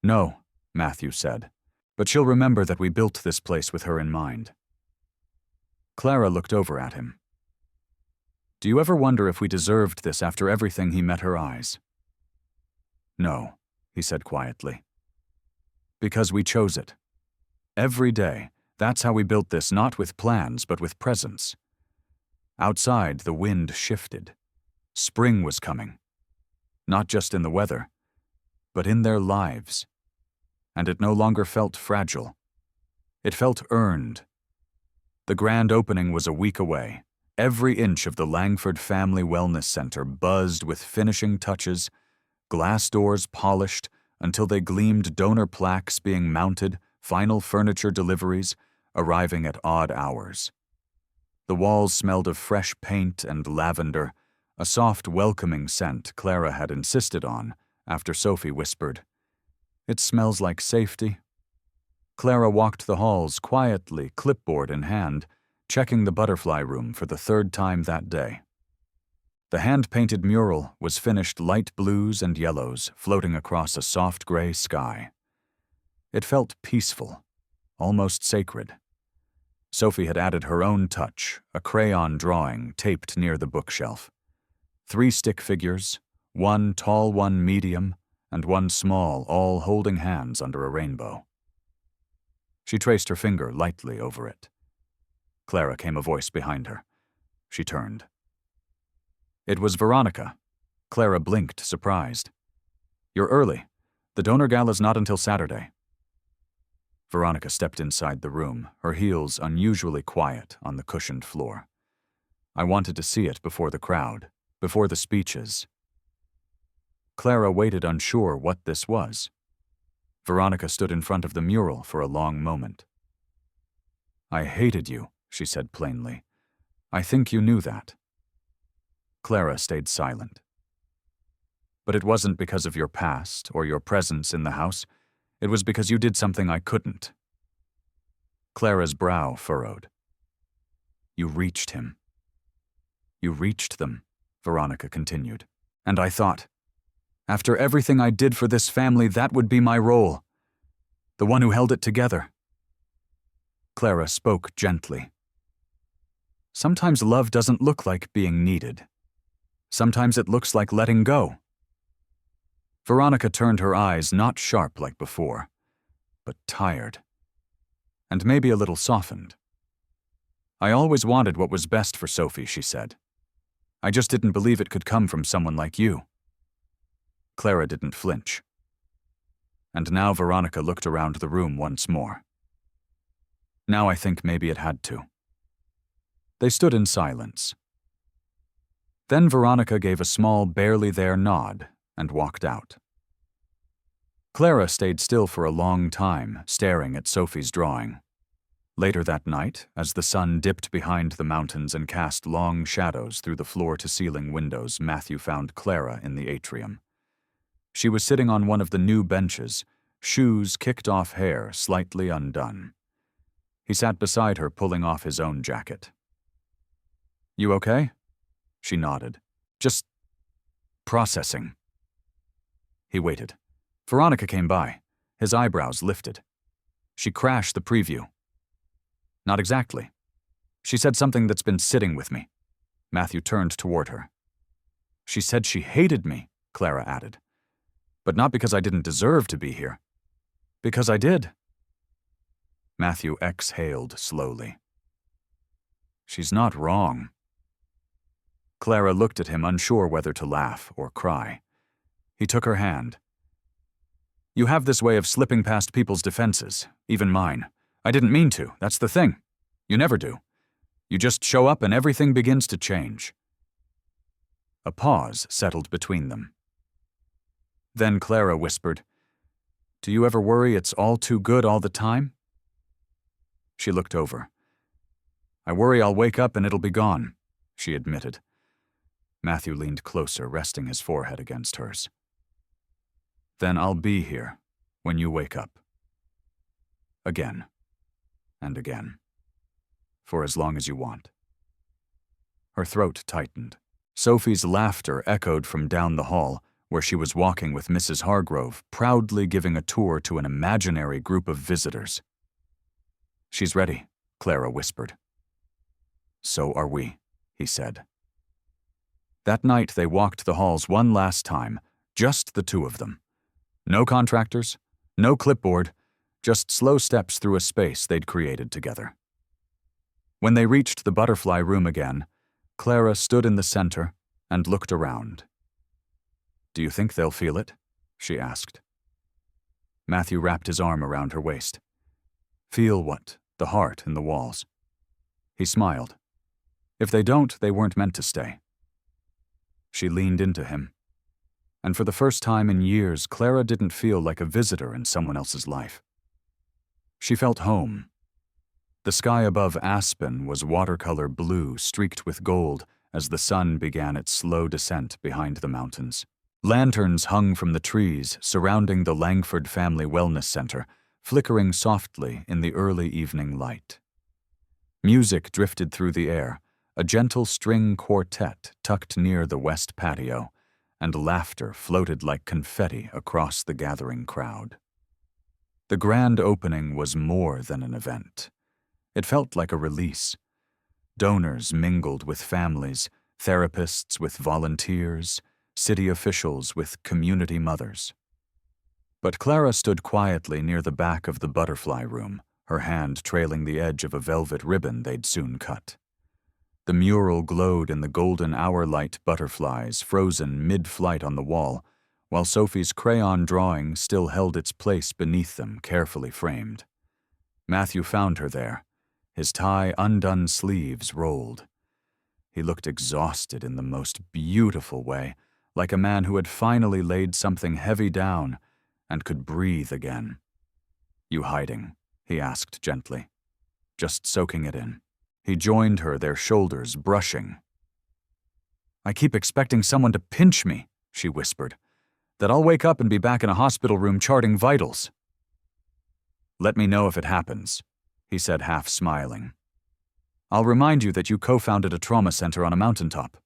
"No," Matthew said, "but she'll remember that we built this place with her in mind." Clara looked over at him. "Do you ever wonder if we deserved this after everything?" He met her eyes. No, he said quietly. Because we chose it. Every day, that's how we built this, not with plans, but with presence. Outside, the wind shifted. Spring was coming. Not just in the weather, but in their lives. And it no longer felt fragile. It felt earned. The grand opening was a week away. Every inch of the Langford Family Wellness Center buzzed with finishing touches, glass doors polished until they gleamed, donor plaques being mounted, final furniture deliveries arriving at odd hours. The walls smelled of fresh paint and lavender, a soft, welcoming scent Clara had insisted on after Sophie whispered, "It smells like safety." Clara walked the halls quietly, clipboard in hand, checking the butterfly room for the third time that day. The hand-painted mural was finished light blues and yellows floating across a soft gray sky. It felt peaceful, almost sacred. Sophie had added her own touch, a crayon drawing taped near the bookshelf. 3 stick figures, one tall, one medium, and one small, all holding hands under a rainbow. She traced her finger lightly over it. Clara came a voice behind her. She turned. It was Veronica. Clara blinked, surprised. "You're early. The donor gala's not until Saturday." Veronica stepped inside the room, her heels unusually quiet on the cushioned floor. "I wanted to see it before the crowd, before the speeches." Clara waited, unsure what this was. Veronica stood in front of the mural for a long moment. "I hated you," she said plainly. "I think you knew that." Clara stayed silent. "But it wasn't because of your past or your presence in the house. It was because you did something I couldn't." Clara's brow furrowed. "You reached him." "You reached them," Veronica continued. "And I thought, after everything I did for this family, that would be my role. The one who held it together." Clara spoke gently. "Sometimes love doesn't look like being needed. Sometimes it looks like letting go." Veronica turned her eyes not sharp like before, but tired, and maybe a little softened. "I always wanted what was best for Sophie," she said. "I just didn't believe it could come from someone like you." Clara didn't flinch. And now Veronica looked around the room once more. "Now I think maybe it had to." They stood in silence. Then Veronica gave a small, barely there nod and walked out. Clara stayed still for a long time, staring at Sophie's drawing. Later that night, as the sun dipped behind the mountains and cast long shadows through the floor-to-ceiling windows, Matthew found Clara in the atrium. She was sitting on one of the new benches, shoes kicked off, hair slightly undone. He sat beside her, pulling off his own jacket. "You okay?" She nodded. "Just processing." He waited. Veronica came by, his eyebrows lifted. She crashed the preview. "Not exactly. She said something that's been sitting with me." Matthew turned toward her. "She said she hated me," Clara added. "But not because I didn't deserve to be here. Because I did." Matthew exhaled slowly. "She's not wrong." Clara looked at him, unsure whether to laugh or cry. He took her hand. "You have this way of slipping past people's defenses, even mine. I didn't mean to, that's the thing. You never do. You just show up and everything begins to change." A pause settled between them. Then Clara whispered, "Do you ever worry it's all too good all the time?" She looked over. "I worry I'll wake up and it'll be gone," she admitted. Matthew leaned closer, resting his forehead against hers. "Then I'll be here when you wake up. Again. And again. For as long as you want." Her throat tightened. Sophie's laughter echoed from down the hall, where she was walking with Mrs. Hargrove, proudly giving a tour to an imaginary group of visitors. "She's ready," Clara whispered. "So are we," he said. That night they walked the halls one last time, just the two of them, No contractors, no clipboard, just slow steps through a space they'd created together. When they reached the butterfly room again, Clara stood in the center and looked around. "Do you think they'll feel it?" she asked. Matthew wrapped his arm around her waist. "Feel what? The heart in the walls." He smiled. "If they don't, they weren't meant to stay." She leaned into him. And for the first time in years, Clara didn't feel like a visitor in someone else's life. She felt home. The sky above Aspen was watercolor blue streaked with gold as the sun began its slow descent behind the mountains. Lanterns hung from the trees surrounding the Langford Family Wellness Center, flickering softly in the early evening light. Music drifted through the air, a gentle string quartet tucked near the west patio, and laughter floated like confetti across the gathering crowd. The grand opening was more than an event. It felt like a release. Donors mingled with families, therapists with volunteers, city officials with community mothers. But Clara stood quietly near the back of the butterfly room, her hand trailing the edge of a velvet ribbon they'd soon cut. The mural glowed in the golden hour-light butterflies frozen mid-flight on the wall, while Sophie's crayon drawing still held its place beneath them, carefully framed. Matthew found her there, his tie undone sleeves rolled. He looked exhausted in the most beautiful way, like a man who had finally laid something heavy down and could breathe again. "You hiding?" he asked gently. "Just soaking it in." He joined her, their shoulders brushing. "I keep expecting someone to pinch me," she whispered, "that I'll wake up and be back in a hospital room charting vitals." "Let me know if it happens," he said, half smiling. "I'll remind you that you co-founded a trauma center on a mountaintop."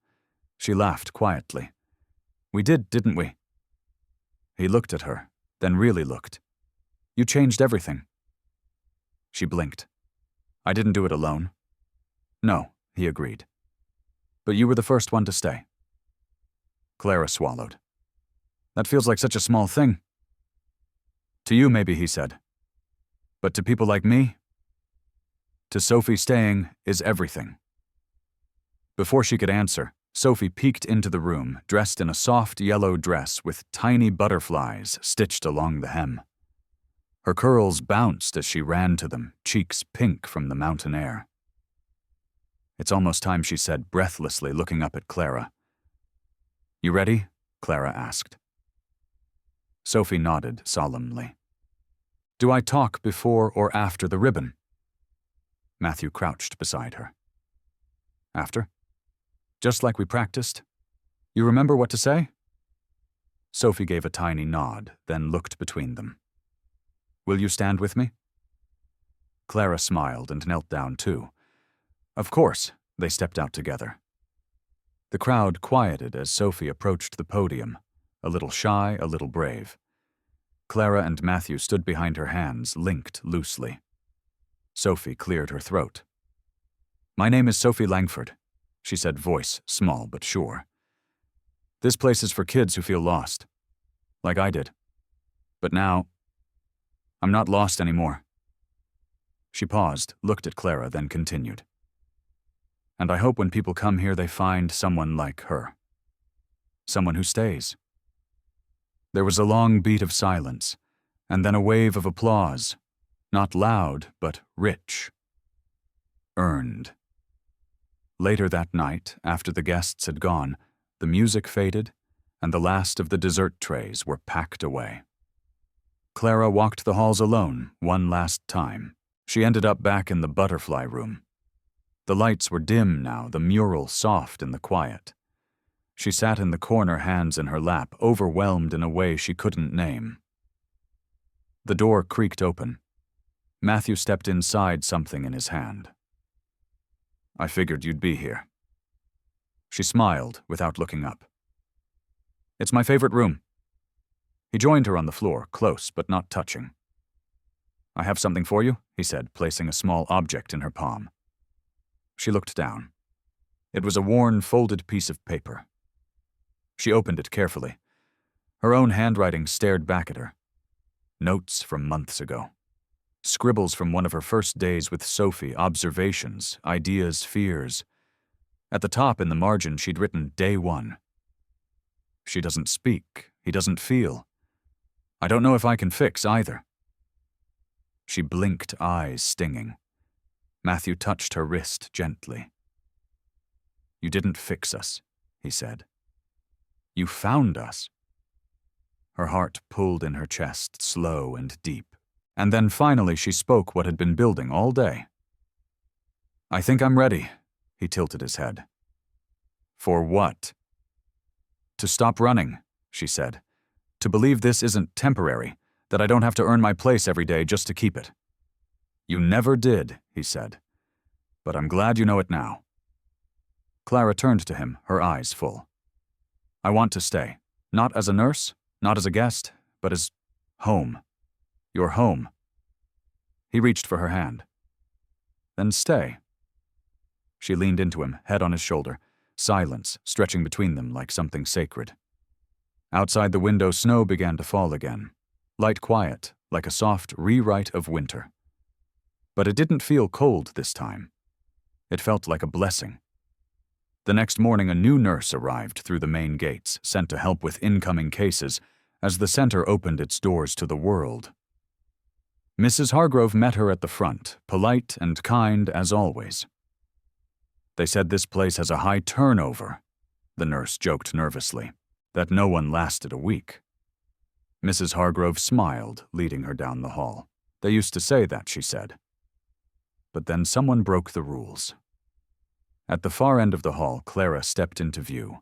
She laughed quietly. "We did, didn't we?" He looked at her, then really looked. "You changed everything." She blinked. "I didn't do it alone." "No," he agreed. "But you were the first one to stay." Clara swallowed. "That feels like such a small thing." "To you, maybe," he said. "But to people like me, to Sophie, staying is everything." Before she could answer, Sophie peeked into the room, dressed in a soft yellow dress with tiny butterflies stitched along the hem. Her curls bounced as she ran to them, cheeks pink from the mountain air. "It's almost time," she said breathlessly, looking up at Clara. "You ready?" Clara asked. Sophie nodded solemnly. "Do I talk before or after the ribbon?" Matthew crouched beside her. "After? Just like we practiced? You remember what to say?" Sophie gave a tiny nod, then looked between them. "Will you stand with me?" Clara smiled and knelt down too. Of course, they stepped out together. The crowd quieted as Sophie approached the podium, a little shy, a little brave. Clara and Matthew stood behind her, hands linked loosely. Sophie cleared her throat. "My name is Sophie Langford," she said, voice small but sure. "This place is for kids who feel lost, like I did. But now, I'm not lost anymore." She paused, looked at Clara, then continued. "And I hope when people come here they find someone like her. Someone who stays." There was a long beat of silence, and then a wave of applause, not loud, but rich. Earned. Later that night, after the guests had gone, the music faded, and the last of the dessert trays were packed away. Clara walked the halls alone one last time. She ended up back in the butterfly room. The lights were dim now, the mural soft in the quiet. She sat in the corner, hands in her lap, overwhelmed in a way she couldn't name. The door creaked open. Matthew stepped inside, something in his hand. "I figured you'd be here." She smiled without looking up. "It's my favorite room." He joined her on the floor, close but not touching. "I have something for you," he said, placing a small object in her palm. She looked down. It was a worn, folded piece of paper. She opened it carefully. Her own handwriting stared back at her. Notes from months ago. Scribbles from one of her first days with Sophie, observations, ideas, fears. At the top in the margin she'd written Day 1. She doesn't speak, he doesn't feel. I don't know if I can fix either. She blinked, eyes stinging. Matthew touched her wrist gently. You didn't fix us, he said. You found us. Her heart pulled in her chest, slow and deep. And then finally she spoke what had been building all day. I think I'm ready, he tilted his head. For what? To stop running, she said. To believe this isn't temporary, that I don't have to earn my place every day just to keep it. You never did, he said. But I'm glad you know it now. Clara turned to him, her eyes full. I want to stay. Not as a nurse, not as a guest, but as home. Your home. He reached for her hand. Then stay. She leaned into him, head on his shoulder, silence stretching between them like something sacred. Outside the window, snow began to fall again. Light quiet, like a soft rewrite of winter. But it didn't feel cold this time. It felt like a blessing. The next morning, a new nurse arrived through the main gates, sent to help with incoming cases, as the center opened its doors to the world. Mrs. Hargrove met her at the front, polite and kind as always. They said this place has a high turnover, the nurse joked nervously, that no one lasted a week. Mrs. Hargrove smiled, leading her down the hall. They used to say that, she said. But then someone broke the rules. At the far end of the hall, Clara stepped into view,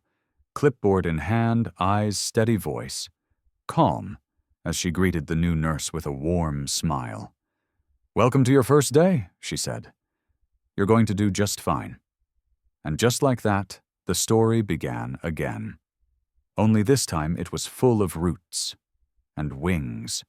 clipboard in hand, eyes steady, voice calm, as she greeted the new nurse with a warm smile. Welcome to your first day, she said. You're going to do just fine. And just like that, the story began again. Only this time it was full of roots and wings